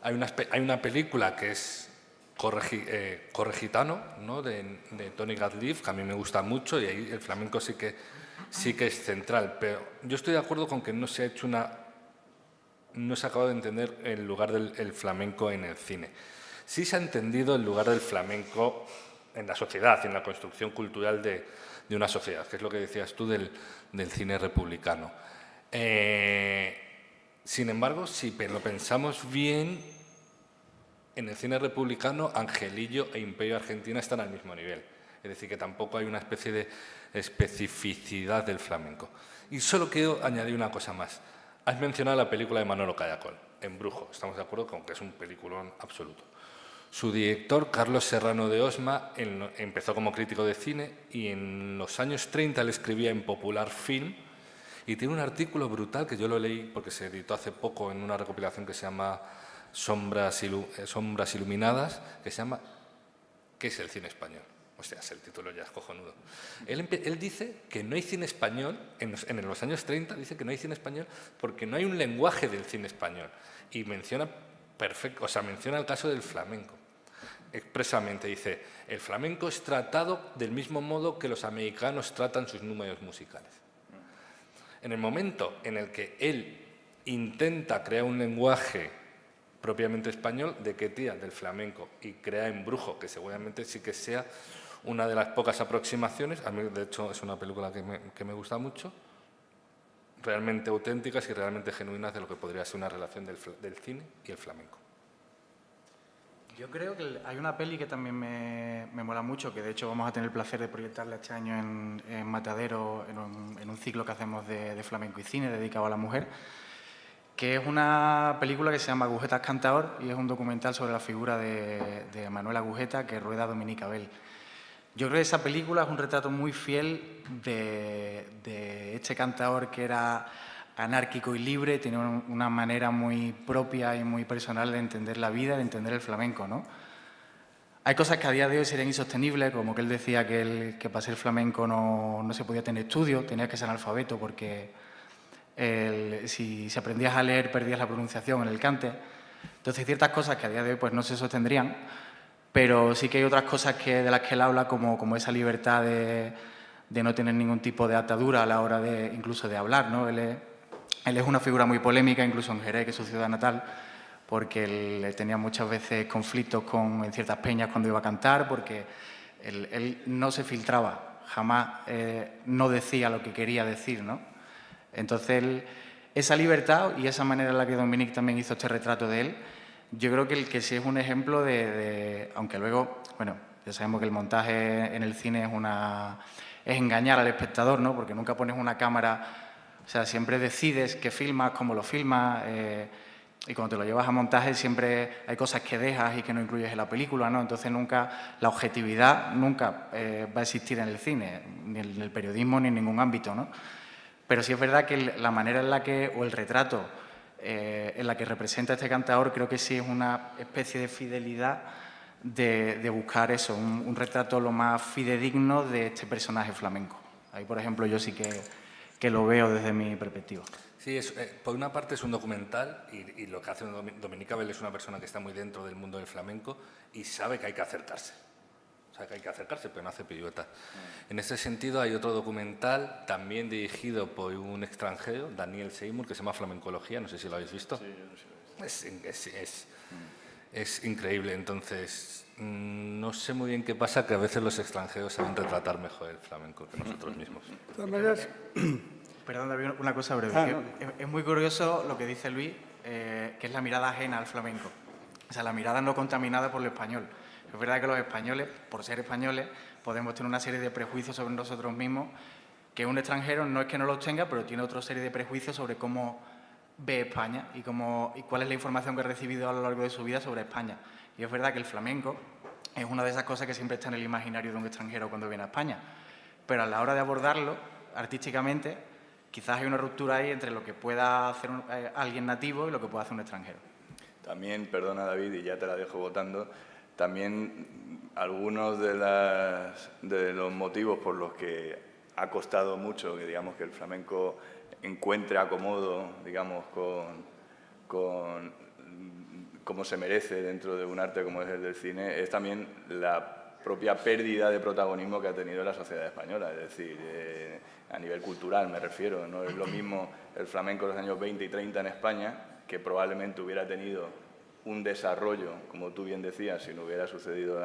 Hay una película que es Corre Gitano, ¿no?, de Tony Gatliff, que a mí me gusta mucho, y ahí el flamenco sí que es central, pero yo estoy de acuerdo con que no se ha acabado de entender el lugar del flamenco en el cine. Sí se ha entendido el lugar del flamenco en la sociedad, en la construcción cultural de una sociedad, que es lo que decías tú del cine republicano. Sin embargo, si lo pensamos bien, en el cine republicano, Angelillo e Imperio Argentina están al mismo nivel. Es decir, que tampoco hay una especie de especificidad del flamenco. Y solo quiero añadir una cosa más. Has mencionado la película de Manolo Callacol, Embrujo. Estamos de acuerdo con que es un peliculón absoluto. Su director, Carlos Serrano de Osma, empezó como crítico de cine y en los años 30 le escribía en Popular Film y tiene un artículo brutal que yo lo leí porque se editó hace poco en una recopilación que se llama Sombras Iluminadas, que se llama ¿Qué es el cine español? O sea, el título ya es cojonudo. Él dice que no hay cine español, en los años 30 dice que no hay cine español porque no hay un lenguaje del cine español. Y menciona el caso del flamenco. Expresamente dice, el flamenco es tratado del mismo modo que los americanos tratan sus números musicales. En el momento en el que él intenta crear un lenguaje propiamente español, de qué tía, del flamenco, y crea Embrujo, que seguramente sí que sea una de las pocas aproximaciones, a mí de hecho es una película que me gusta mucho, realmente auténticas y realmente genuinas de lo que podría ser una relación del cine y el flamenco. Yo creo que hay una peli que también me mola mucho, que de hecho vamos a tener el placer de proyectarla este año en Matadero, en un ciclo que hacemos de flamenco y cine dedicado a la mujer, que es una película que se llama Agujetas Cantaor y es un documental sobre la figura de Manuel Agujeta que rueda Dominique Abel. Yo creo que esa película es un retrato muy fiel de este cantaor que era anárquico y libre, tiene una manera muy propia y muy personal de entender la vida, de entender el flamenco, ¿no? Hay cosas que a día de hoy serían insostenibles, como que él decía que para ser flamenco no se podía tener estudio, tenías que ser analfabeto porque si aprendías a leer perdías la pronunciación en el cante. Entonces hay ciertas cosas que a día de hoy pues, no se sostendrían, pero sí que hay otras cosas de las que él habla, como esa libertad de no tener ningún tipo de atadura a la hora incluso de hablar, ¿no? Él es una figura muy polémica, incluso en Jerez, que es su ciudad natal, porque él tenía muchas veces conflictos en ciertas peñas cuando iba a cantar, porque él no se filtraba, jamás no decía lo que quería decir, ¿no? Entonces, esa libertad y esa manera en la que Dominique también hizo este retrato de él, yo creo que sí es un ejemplo aunque luego, bueno, ya sabemos que el montaje en el cine es engañar al espectador, ¿no? Porque nunca pones una cámara. O sea, siempre decides qué filmas, cómo lo filmas, y cuando te lo llevas a montaje siempre hay cosas que dejas y que no incluyes en la película, ¿no? Entonces la objetividad nunca va a existir en el cine, ni en el periodismo, ni en ningún ámbito, ¿no? Pero sí es verdad que la manera en la que, o el retrato en la que representa este cantador, creo que sí es una especie de fidelidad de buscar eso, un retrato lo más fidedigno de este personaje flamenco. Ahí, por ejemplo, yo sí que lo veo desde mi perspectiva. Sí, por una parte es un documental y lo que hace Dominique Abel es una persona que está muy dentro del mundo del flamenco y sabe que hay que acercarse. Sabe que hay que acercarse, pero no hace piruetas. En ese sentido hay otro documental también dirigido por un extranjero, Daniel Seymour, que se llama Flamencología, no sé si lo habéis visto. Sí, yo no sé lo he visto. Es increíble, entonces no sé muy bien qué pasa, que a veces los extranjeros saben retratar mejor el flamenco que nosotros mismos. De todas maneras... Perdón, David, una cosa breve. No. Es muy curioso lo que dice Luis, que es la mirada ajena al flamenco. O sea, la mirada no contaminada por lo español. Es verdad que los españoles, por ser españoles, podemos tener una serie de prejuicios sobre nosotros mismos, que un extranjero no es que no los tenga, pero tiene otra serie de prejuicios sobre cómo ve España y cuál es la información que ha recibido a lo largo de su vida sobre España. Y es verdad que el flamenco es una de esas cosas que siempre está en el imaginario de un extranjero cuando viene a España. Pero a la hora de abordarlo artísticamente, quizás hay una ruptura ahí entre lo que pueda hacer alguien nativo y lo que pueda hacer un extranjero. También, perdona David, y ya te la dejo votando, también algunos de los motivos por los que ha costado mucho que, digamos, que el flamenco encuentre acomodo, digamos, con como se merece dentro de un arte como es el del cine, es también la propia pérdida de protagonismo que ha tenido la sociedad española, es decir, a nivel cultural me refiero, no es lo mismo el flamenco de los años 20 y 30 en España, que probablemente hubiera tenido un desarrollo, como tú bien decías, si no hubiera sucedido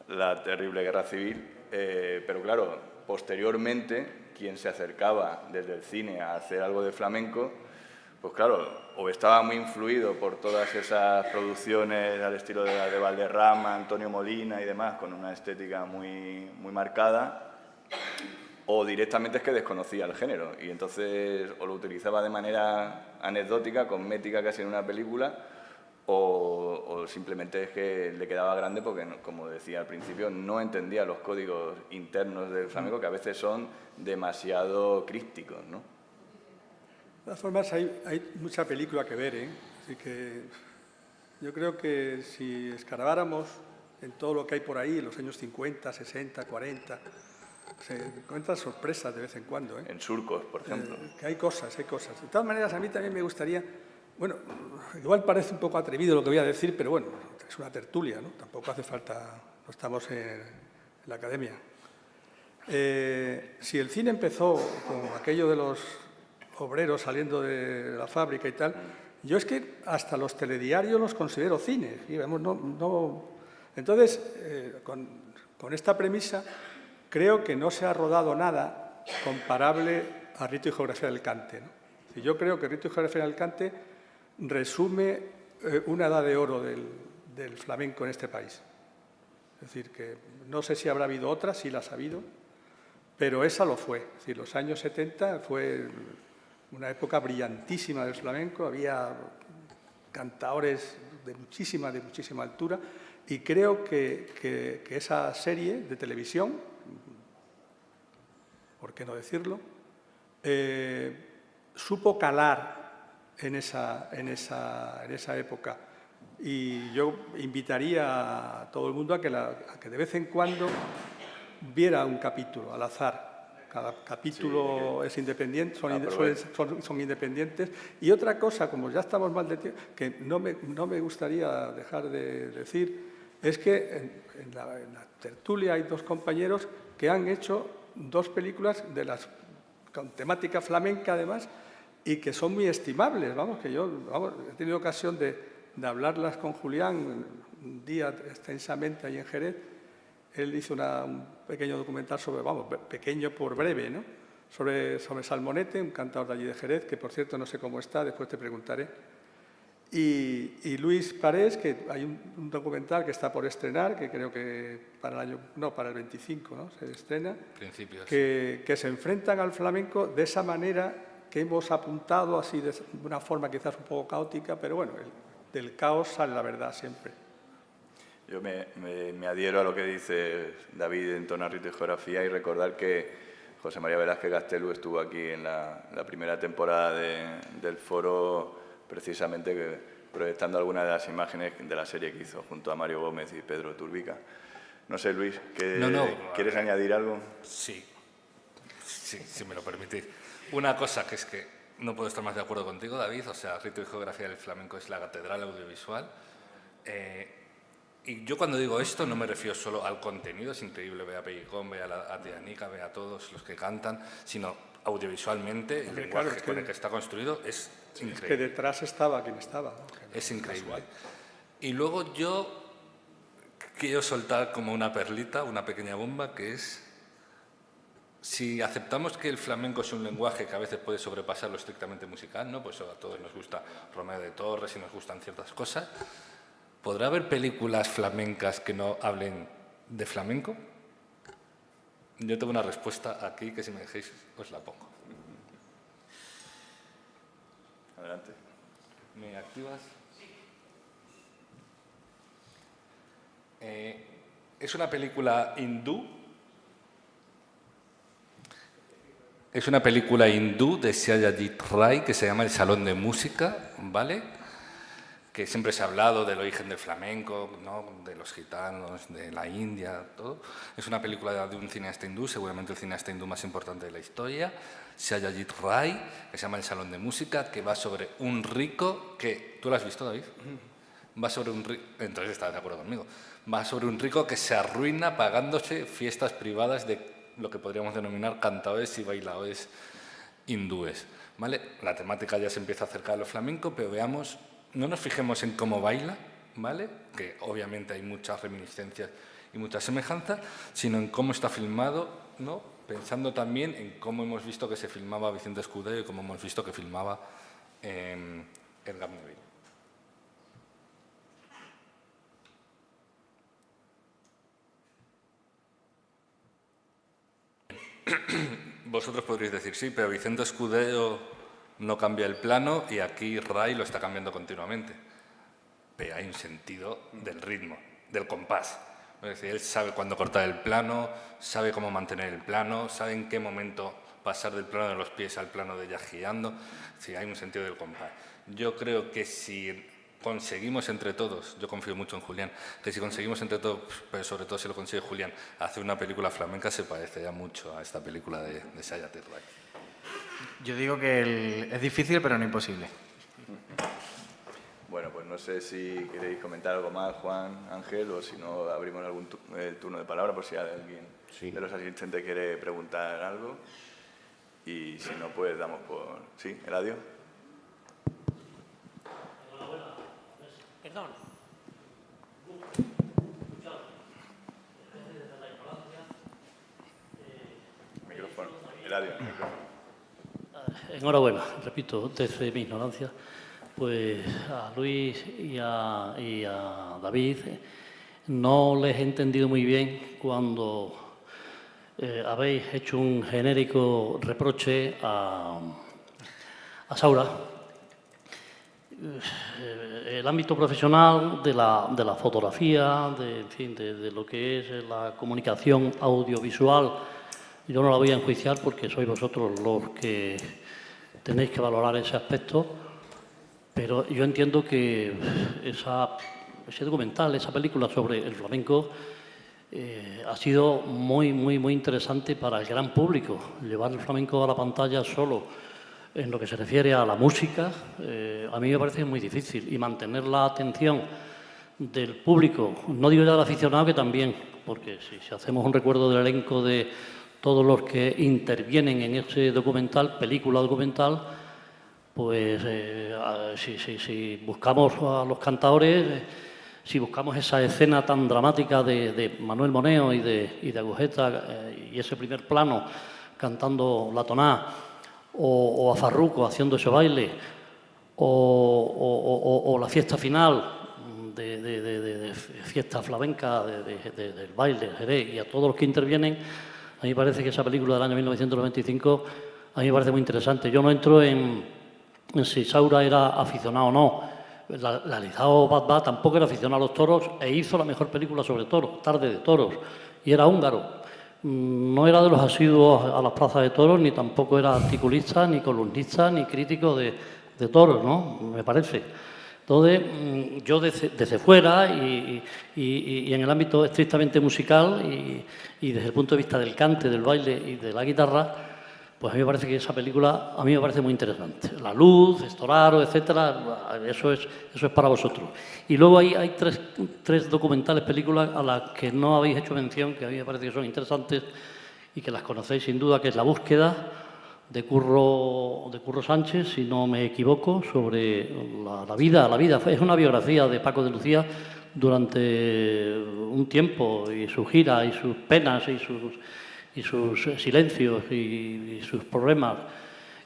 la terrible guerra civil, pero claro, posteriormente, quien se acercaba desde el cine a hacer algo de flamenco, pues claro, o estaba muy influido por todas esas producciones al estilo de Valderrama, Antonio Molina y demás, con una estética muy, muy marcada, o directamente es que desconocía el género y entonces o lo utilizaba de manera anecdótica, cosmética casi en una película, o simplemente es que le quedaba grande porque, como decía al principio, no entendía los códigos internos del flamenco, que a veces son demasiado crípticos, ¿no? De todas formas, hay mucha película que ver, ¿eh? Así que yo creo que si escarbáramos en todo lo que hay por ahí, en los años 50, 60, 40, se encuentran sorpresas de vez en cuando, ¿eh? En surcos, por ejemplo. Que hay cosas, hay cosas. De todas maneras, a mí también me gustaría... Bueno, igual parece un poco atrevido lo que voy a decir, pero bueno, es una tertulia, ¿no? Tampoco hace falta... No estamos en la academia. Si el cine empezó con aquello de los obreros saliendo de la fábrica y tal, yo es que hasta los telediarios los considero cine. ¿Sí? Entonces, con esta premisa, creo que no se ha rodado nada comparable a Rito y Geografía del Cante, ¿no? Yo creo que Rito y Geografía del Cante resume una edad de oro del flamenco en este país. Es decir, que no sé si habrá habido otra, sí las ha habido, pero esa lo fue. Es decir, los años 70 fue una época brillantísima del flamenco, había cantaores de muchísima altura, y creo que esa serie de televisión, ¿por qué no decirlo?, supo calar en esa época. Y yo invitaría a todo el mundo a que de vez en cuando viera un capítulo al azar. Cada capítulo es independiente, son independientes. Y otra cosa, como ya estamos mal de tiempo, que no me gustaría dejar de decir, es que en la tertulia hay dos compañeros que han hecho dos películas con temática flamenca, además, y que son muy estimables. Que yo he tenido ocasión de hablarlas con Julián un día extensamente ahí en Jerez. Él hizo un pequeño documental sobre, pequeño por breve, ¿no?, sobre Salmonete, un cantador de allí de Jerez, que por cierto no sé cómo está, después te preguntaré. Y Luis Parés, que hay un documental que está por estrenar, que creo que para el 25, ¿no?, se estrena, que se enfrentan al flamenco de esa manera que hemos apuntado, así de una forma quizás un poco caótica, pero bueno, del caos sale la verdad siempre. Yo me adhiero a lo que dice David en torno a rito y geografía, y recordar que José María Velázquez Gastelu estuvo aquí en la primera temporada del foro, precisamente proyectando algunas de las imágenes de la serie que hizo junto a Mario Gómez y Pedro Turbica. No sé, Luis, ¿quieres añadir algo? Sí, si me lo permitís. Una cosa que es que no puedo estar más de acuerdo contigo, David. O sea, Rito y Geografía del Flamenco es la catedral audiovisual. Y yo cuando digo esto no me refiero solo al contenido, es increíble, ve a Pellicón, ve a Tianica, ve a todos los que cantan, sino audiovisualmente, el lenguaje con el que está construido es increíble. Es que detrás estaba quien estaba, ¿no? Es increíble. Y luego yo quiero soltar como una perlita, una pequeña bomba, que es, si aceptamos que el flamenco es un lenguaje que a veces puede sobrepasar lo estrictamente musical, ¿no? Pues a todos nos gusta Romeo de Torres y nos gustan ciertas cosas, ¿podrá haber películas flamencas que no hablen de flamenco? Yo tengo una respuesta aquí que, si me dejéis, os la pongo. Adelante. ¿Me activas? Es una película hindú. Es una película hindú de Satyajit Ray que se llama El Salón de Música, ¿vale? Que siempre se ha hablado del origen del flamenco, ¿no?, de los gitanos, de la India, todo. Es una película de un cineasta hindú, seguramente el cineasta hindú más importante de la historia, Satyajit Ray, que se llama El Salón de Música, que va sobre un rico que... ¿Tú lo has visto, David? Va sobre un rico... Entonces estás de acuerdo conmigo. Va sobre un rico que se arruina pagándose fiestas privadas de lo que podríamos denominar cantaores y bailadores hindúes, ¿vale? La temática ya se empieza a acercar a lo flamenco, pero veamos... No nos fijemos en cómo baila, ¿vale?, que obviamente hay muchas reminiscencias y muchas semejanzas, sino en cómo está filmado, ¿no?, pensando también en cómo hemos visto que se filmaba Vicente Escudero y cómo hemos visto que filmaba Edgar Neville. Vosotros podréis decir, sí, pero Vicente Escudero no cambia el plano y aquí Ray lo está cambiando continuamente. Pero hay un sentido del ritmo, del compás. Es decir, él sabe cuándo cortar el plano, sabe cómo mantener el plano, sabe en qué momento pasar del plano de los pies al plano de ella girando. Sí, hay un sentido del compás. Yo creo que si conseguimos entre todos, yo confío mucho en Julián, que si conseguimos entre todos, pero sobre todo si lo consigue Julián, hacer una película flamenca, se parecería mucho a esta película de Satyajit Ray. Yo digo que es difícil, pero no imposible. Bueno, pues no sé si queréis comentar algo más, Juan, Ángel, o si no abrimos algún turno de palabra por si alguien de los asistentes quiere preguntar algo. Y si no, pues damos por... ¿Sí, Eladio? Perdón. Micrófono. Eladio, micrófono. Enhorabuena, repito, desde mi ignorancia. Pues a Luis y a David no les he entendido muy bien cuando habéis hecho un genérico reproche a Saura. El ámbito profesional de la fotografía, en fin, de lo que es la comunicación audiovisual, yo no la voy a enjuiciar porque sois vosotros los que tenéis que valorar ese aspecto, pero yo entiendo que ese documental, esa película sobre el flamenco, ha sido muy interesante para el gran público. Llevar el flamenco a la pantalla solo en lo que se refiere a la música, a mí me parece muy difícil. Y mantener la atención del público, no digo ya del aficionado, que también, porque si hacemos un recuerdo del elenco de todos los que intervienen en ese documental, película documental, pues si buscamos a los cantadores, si buscamos esa escena tan dramática de Manuel Moneo y de Agujeta, y ese primer plano cantando la toná, o a Farruco haciendo ese baile, o la fiesta final de fiesta flamenca, del baile, Jerez, y a todos los que intervienen, a mí me parece que esa película del año 1995 a mí me parece muy interesante. Yo no entro en si Saura era aficionado o no. La Lizao Bad tampoco era aficionado a los toros e hizo la mejor película sobre toros, Tarde de toros, y era húngaro. No era de los asiduos a las plazas de toros, ni tampoco era articulista, ni columnista, ni crítico de toros, ¿no? Me parece. Entonces, yo desde fuera y en el ámbito estrictamente musical y desde el punto de vista del cante, del baile y de la guitarra, pues a mí me parece que esa película a mí me parece muy interesante. La luz, Estoraro, etcétera, eso es para vosotros. Y luego hay tres documentales, películas a las que no habéis hecho mención, que a mí me parece que son interesantes y que las conocéis sin duda, que es La búsqueda, de Curro Sánchez, si no me equivoco, sobre la vida. Es una biografía de Paco de Lucía durante un tiempo, y su gira, y sus penas, y sus silencios y sus problemas.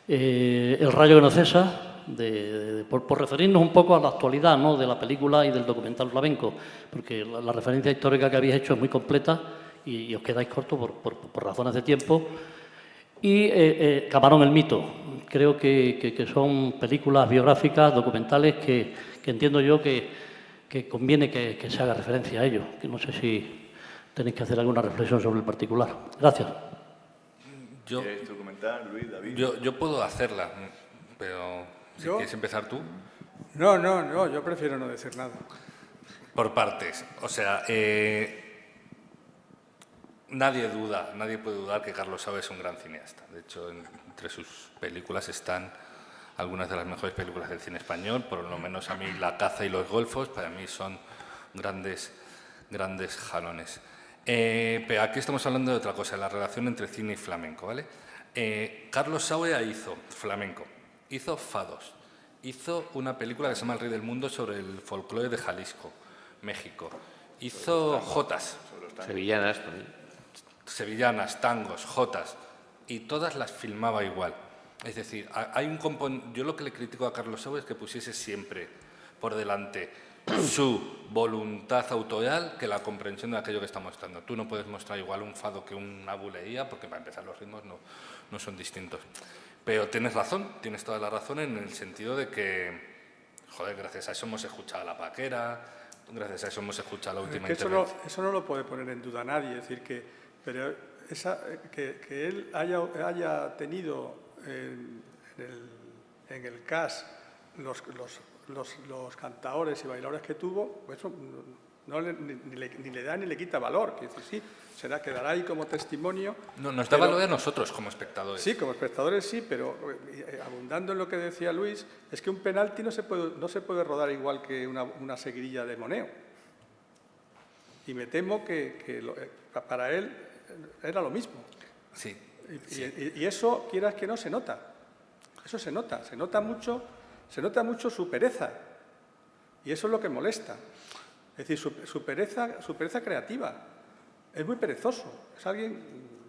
El rayo que no cesa, por referirnos un poco a la actualidad, ¿no?, de la película y del documental flamenco, porque la referencia histórica que habéis hecho es muy completa y os quedáis cortos por razones de tiempo. Y Camarón el mito. Creo que son películas biográficas, documentales, que entiendo yo que conviene que se haga referencia a ello. Que no sé si tenéis que hacer alguna reflexión sobre el particular. Gracias. ¿Quieres tú comentar, Luis, David? Yo puedo hacerla, pero si quieres empezar tú. No, yo prefiero no decir nada. Por partes. O sea, nadie puede dudar que Carlos Saura es un gran cineasta. De hecho, entre sus películas están algunas de las mejores películas del cine español. Por lo menos a mí La caza y los golfos, para mí son grandes jalones. Pero aquí estamos hablando de otra cosa, la relación entre cine y flamenco, ¿vale? Carlos Saura hizo flamenco, hizo fados, hizo una película que se llama El rey del mundo sobre el folclore de Jalisco, México. Hizo jotas. Sevillanas también. Sevillanas, tangos, jotas, y todas las filmaba igual. Es decir, yo lo que le critico a Carlos Saura es que pusiese siempre por delante su voluntad autoral que la comprensión de aquello que está mostrando. Tú no puedes mostrar igual un fado que una bulería, porque para empezar los ritmos no son distintos. Pero tienes razón, tienes toda la razón en el sentido de que, joder, gracias a eso hemos escuchado a La Paquera, gracias a eso hemos escuchado la última intervención. Eso no lo puede poner en duda nadie, es decir, que él haya tenido en el CAS los cantadores y bailadores que tuvo, pues eso ni le da ni le quita valor. Que decir, sí, quedará ahí como testimonio. No, nos da valor a nosotros como espectadores. Sí, como espectadores sí, pero abundando en lo que decía Luis, es que un penalti no se puede rodar igual que una seguidilla de Moneo. Y me temo que para él era lo mismo. Sí. Y eso, quieras que no, se nota. Eso se nota mucho su pereza. Y eso es lo que molesta. Es decir, su pereza creativa. Es muy perezoso. Es alguien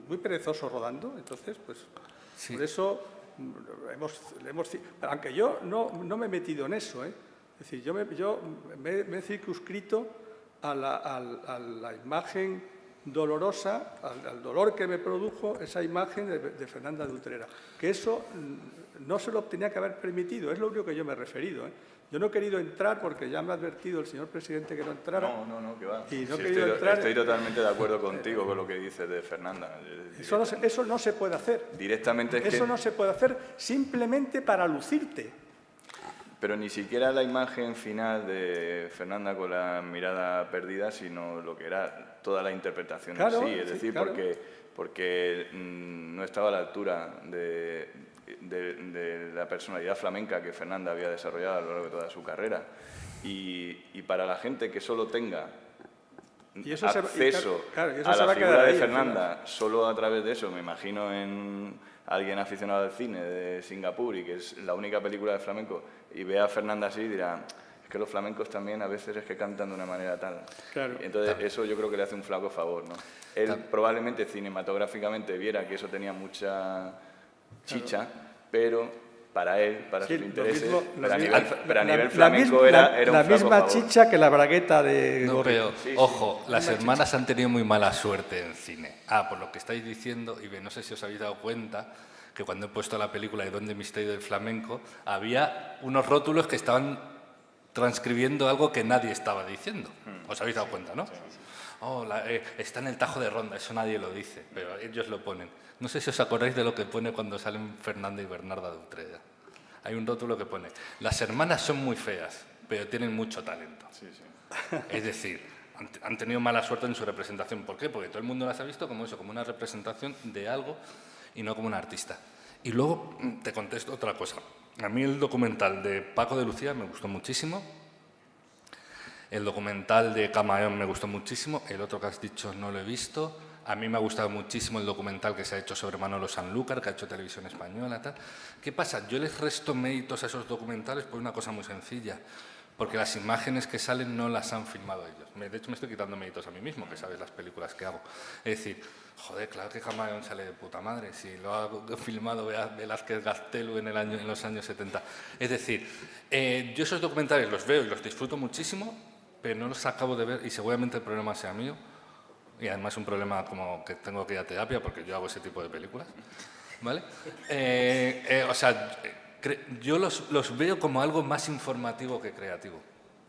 muy perezoso rodando. Entonces, pues, sí. Por eso aunque yo no me he metido en eso, ¿eh? Es decir, yo me he circunscrito a la imagen dolorosa, al dolor que me produjo esa imagen de Fernanda de Utrera. Que eso no se lo tenía que haber permitido, es lo único que yo me he referido, ¿eh? Yo no he querido entrar porque ya me ha advertido el señor presidente que no entrara. No, que va. Y no Sí, he querido entrar. estoy totalmente de acuerdo contigo con lo que dices de Fernanda. Eso no se puede hacer. Directamente es Eso que... no se puede hacer simplemente para lucirte. Pero ni siquiera la imagen final de Fernanda con la mirada perdida, sino lo que era toda la interpretación Claro, en sí. Es sí, decir, claro. porque no estaba a la altura de la personalidad flamenca que Fernanda había desarrollado a lo largo de toda su carrera. Y para la gente que solo tenga acceso eso a se va la a quedar figura de ahí, Fernanda solo a través de eso, me imagino en alguien aficionado al cine de Singapur y que es la única película de flamenco y ve a Fernanda así y dirá, es que los flamencos también a veces es que cantan de una manera tal. Claro. Entonces eso yo creo que le hace un flaco favor, ¿no? Él probablemente cinematográficamente viera que eso tenía mucha chicha, pero para él, para sus intereses, pero a nivel flamenco era un la flaco misma favor. chicha que la bragueta de No, Gorri. pero, ojo, las hermanas han tenido muy mala suerte en cine. Por lo que estáis diciendo, y no sé si os habéis dado cuenta, que cuando he puesto la película de Dónde Misterio del Flamenco, había unos rótulos que estaban transcribiendo algo que nadie estaba diciendo. ¿Os habéis dado cuenta, no? Está en el Tajo de Ronda, eso nadie lo dice, pero ellos lo ponen. No sé si os acordáis de lo que pone cuando salen Fernanda y Bernarda de Utrera. Hay un rótulo que pone, las hermanas son muy feas, pero tienen mucho talento. Es decir, han tenido mala suerte en su representación. ¿Por qué? Porque todo el mundo las ha visto como eso, como una representación de algo y no como un artista. Y luego te contesto otra cosa. A mí el documental de Paco de Lucía me gustó muchísimo. El documental de Camaón me gustó muchísimo. El otro que has dicho no lo he visto. A mí me ha gustado muchísimo el documental que se ha hecho sobre Manolo Sanlúcar, que ha hecho Televisión Española, tal. ¿Qué pasa? Yo les resto méritos a esos documentales por una cosa muy sencilla. Porque las imágenes que salen no las han filmado ellos. De hecho, me estoy quitando méritos a mí mismo, que sabes las películas que hago. Es decir, joder, claro que Camaón sale de puta madre, si lo ha filmado Velázquez Gaztelu en los años 70. Es decir, yo esos documentales los veo y los disfruto muchísimo, pero no los acabo de ver y seguramente el problema sea mío. Y además un problema como que tengo que ir a terapia porque yo hago ese tipo de películas. ¿Vale? Yo los veo como algo más informativo que creativo.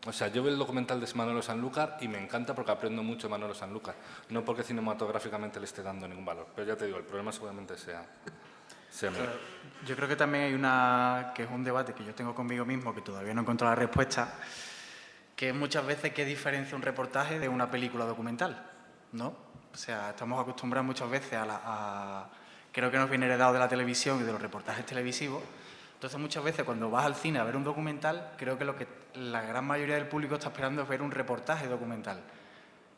O sea, yo veo el documental de Manolo Sanlúcar y me encanta porque aprendo mucho de Manolo Sanlúcar. No porque cinematográficamente le esté dando ningún valor. Pero ya te digo, el problema seguramente sea mío. Yo creo que también hay que es un debate que yo tengo conmigo mismo, que todavía no he encontrado la respuesta, que es muchas veces qué diferencia un reportaje de una película documental, ¿no? O sea, estamos acostumbrados muchas veces creo que nos viene heredado de la televisión y de los reportajes televisivos. Entonces, muchas veces cuando vas al cine a ver un documental, creo que lo que la gran mayoría del público está esperando es ver un reportaje documental.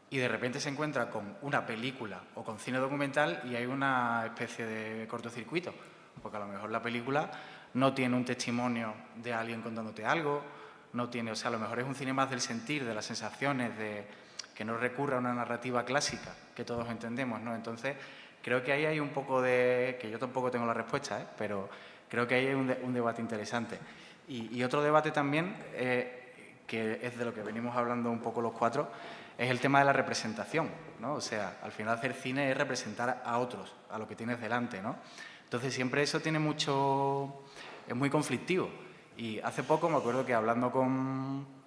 Y de repente se encuentra con una película o con cine documental y hay una especie de cortocircuito. Porque a lo mejor la película no tiene un testimonio de alguien contándote algo, no tiene, o sea, a lo mejor es un cine más del sentir, de las sensaciones, de que no recurra a una narrativa clásica que todos entendemos, ¿no? Entonces, creo que ahí hay un poco de... que yo tampoco tengo la respuesta, pero creo que ahí hay un debate interesante. Y otro debate también, que es de lo que venimos hablando un poco los cuatro, es el tema de la representación, ¿no? O sea, al final hacer cine es representar a otros, a lo que tienes delante, ¿no? Entonces, siempre eso tiene es muy conflictivo. Y hace poco me acuerdo que hablando con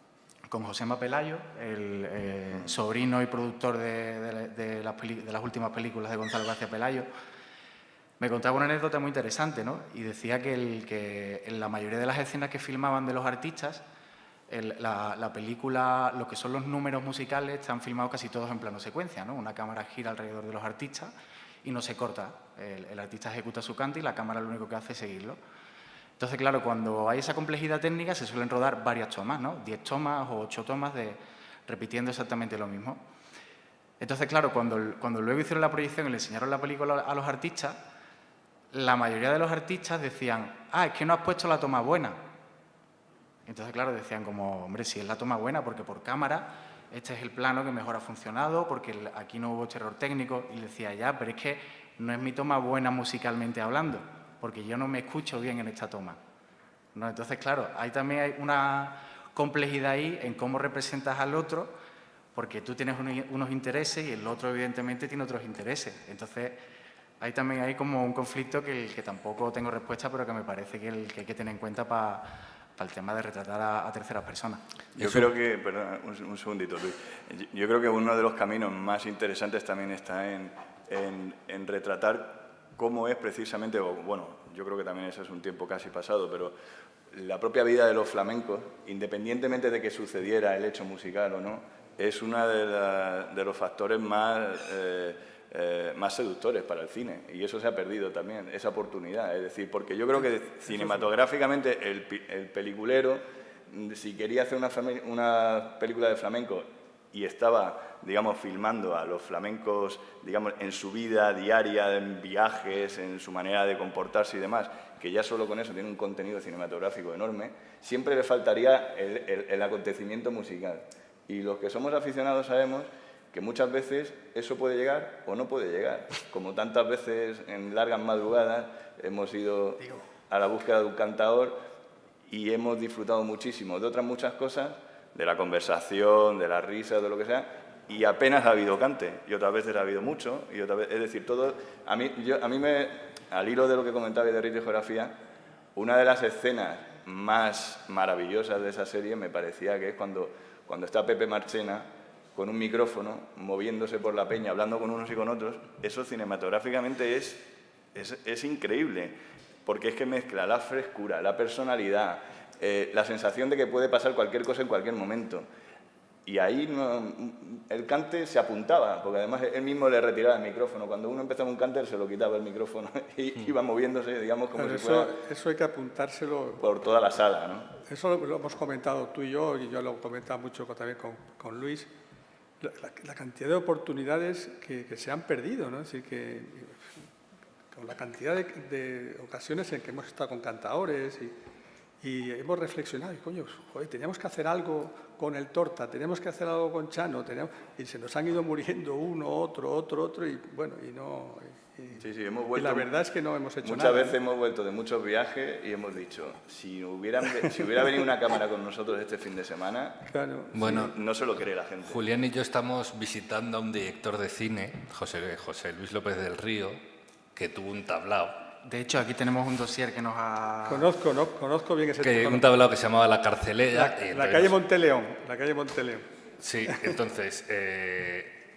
Josema Pelayo, el sobrino y productor de las últimas películas de Gonzalo García Pelayo, me contaba una anécdota muy interesante, ¿no? Y decía que en la mayoría de las escenas que filmaban de los artistas, la película, lo que son los números musicales, están filmados casi todos en plano secuencia, ¿no? Una cámara gira alrededor de los artistas y no se corta. El artista ejecuta su cante y la cámara lo único que hace es seguirlo. Entonces, claro, cuando hay esa complejidad técnica se suelen rodar varias tomas, ¿no? 10 tomas o 8 tomas repitiendo exactamente lo mismo. Entonces, claro, cuando luego hicieron la proyección y le enseñaron la película a los artistas, la mayoría de los artistas decían, es que no has puesto la toma buena. Entonces, claro, decían como, hombre, si es la toma buena, porque por cámara este es el plano que mejor ha funcionado, porque aquí no hubo error técnico. Y le decía, ya, pero es que no es mi toma buena musicalmente hablando, porque yo no me escucho bien en esta toma, ¿no? Entonces, claro, también hay una complejidad ahí en cómo representas al otro, porque tú tienes unos intereses y el otro, evidentemente, tiene otros intereses. Entonces, ahí también hay como un conflicto que tampoco tengo respuesta, pero que me parece que hay que tener en cuenta para el tema de retratar a terceras personas. Yo creo que, perdón, un segundito, Luis. Yo creo que uno de los caminos más interesantes también está en retratar cómo es precisamente, bueno, yo creo que también eso es un tiempo casi pasado, pero la propia vida de los flamencos, independientemente de que sucediera el hecho musical o no, es uno de los factores más seductores para el cine, y eso se ha perdido también, esa oportunidad. Es decir, porque yo creo que cinematográficamente el peliculero, si quería hacer una película de flamenco y estaba, digamos, filmando a los flamencos, digamos, en su vida diaria, en viajes, en su manera de comportarse y demás, que ya solo con eso tiene un contenido cinematográfico enorme, siempre le faltaría el acontecimiento musical. Y los que somos aficionados sabemos que muchas veces eso puede llegar o no puede llegar. Como tantas veces en largas madrugadas hemos ido a la búsqueda de un cantador y hemos disfrutado muchísimo de otras muchas cosas, de la conversación, de la risa, de lo que sea, y apenas ha habido cante, y otras veces ha habido mucho, y otras veces, es decir, todo... A mí al hilo de lo que comentaba de Ritmo y Geografía, una de las escenas más maravillosas de esa serie me parecía que es cuando está Pepe Marchena con un micrófono, moviéndose por la peña, hablando con unos y con otros. Eso cinematográficamente es increíble, porque es que mezcla la frescura, la personalidad, la sensación de que puede pasar cualquier cosa en cualquier momento. Y ahí el cante se apuntaba, porque además él mismo le retiraba el micrófono. Cuando uno empezaba un cante, se lo quitaba el micrófono y iba moviéndose, digamos, como si fuera... Eso hay que apuntárselo... Por toda la sala, ¿no? Eso lo hemos comentado tú y yo lo he comentado mucho también con Luis. La cantidad de oportunidades que se han perdido, ¿no? Es decir, que con la cantidad de ocasiones en que hemos estado con cantadores y hemos reflexionado, y coño, joder, teníamos que hacer algo con el Torta, teníamos que hacer algo con Chano, y se nos han ido muriendo uno, otro, y bueno, y no... Sí, hemos vuelto, y la verdad es que no hemos hecho muchas nada. Veces hemos vuelto de muchos viajes y hemos dicho, si hubiera venido una cámara con nosotros este fin de semana, claro, bueno, no se lo cree la gente. Julián y yo estamos visitando a un director de cine, José Luis López del Río, que tuvo un tablao. De hecho, aquí tenemos un dossier que nos ha... Conozco bien ese tema. Un tablao que se llamaba La Carcelera. La calle Monteleón. Sí, entonces...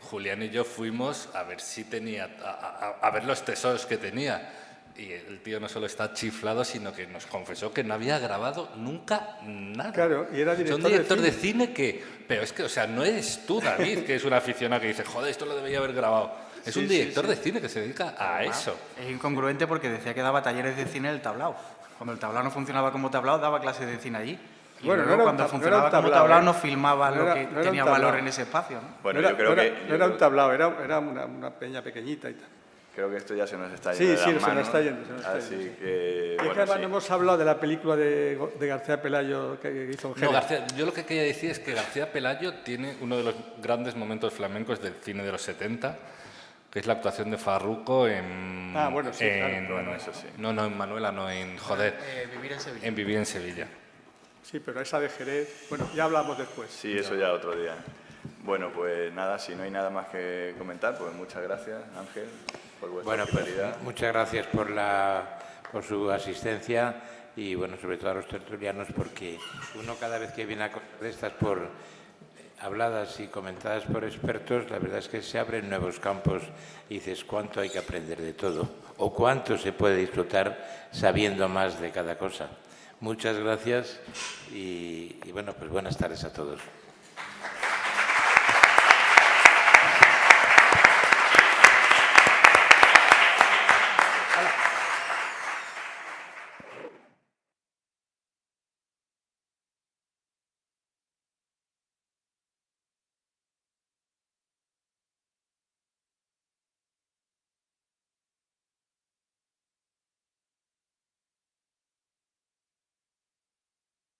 Julián y yo fuimos a ver si tenía, a ver los tesoros que tenía. Y el tío no solo está chiflado, sino que nos confesó que no había grabado nunca nada. Claro, y era director, un director de cine que... Pero es que, o sea, no eres tú, David, que es un aficionado que dice, joder, esto lo debería haber grabado. Es un director de cine que se dedica a eso. Es incongruente porque decía que daba talleres de cine en el tablao. Cuando el tablao no funcionaba como tablao, daba clases de cine allí. Y bueno, luego, cuando funcionaba como tablao, no filmaba lo que tenía valor en ese espacio, ¿no? Bueno, yo creo que... No era un tablao, era una peña pequeñita y tal. Creo que esto ya se nos está yendo Sí, de las manos, se nos está yendo. Así que... Y es que además no hemos hablado de la película de García Pelayo que hizo en Jerez. Yo lo que quería decir es que García Pelayo tiene uno de los grandes momentos flamencos del cine de los 70, que es la actuación de Farruko en... Ah, bueno, sí, claro. Bueno, eso sí. No, en Manuela, no, en... Joder. Vivir en Sevilla. En Vivir en Sevilla. Sí, pero esa de Jerez... Bueno, ya hablamos después. Sí, eso ya otro día. Bueno, pues nada, si no hay nada más que comentar, pues muchas gracias, Ángel, por vuestra hospitalidad. Pues, muchas gracias por su asistencia y, bueno, sobre todo a los tertulianos, porque uno cada vez que viene a cosas de estas habladas y comentadas por expertos, la verdad es que se abren nuevos campos y dices cuánto hay que aprender de todo o cuánto se puede disfrutar sabiendo más de cada cosa. Muchas gracias y bueno, pues buenas tardes a todos.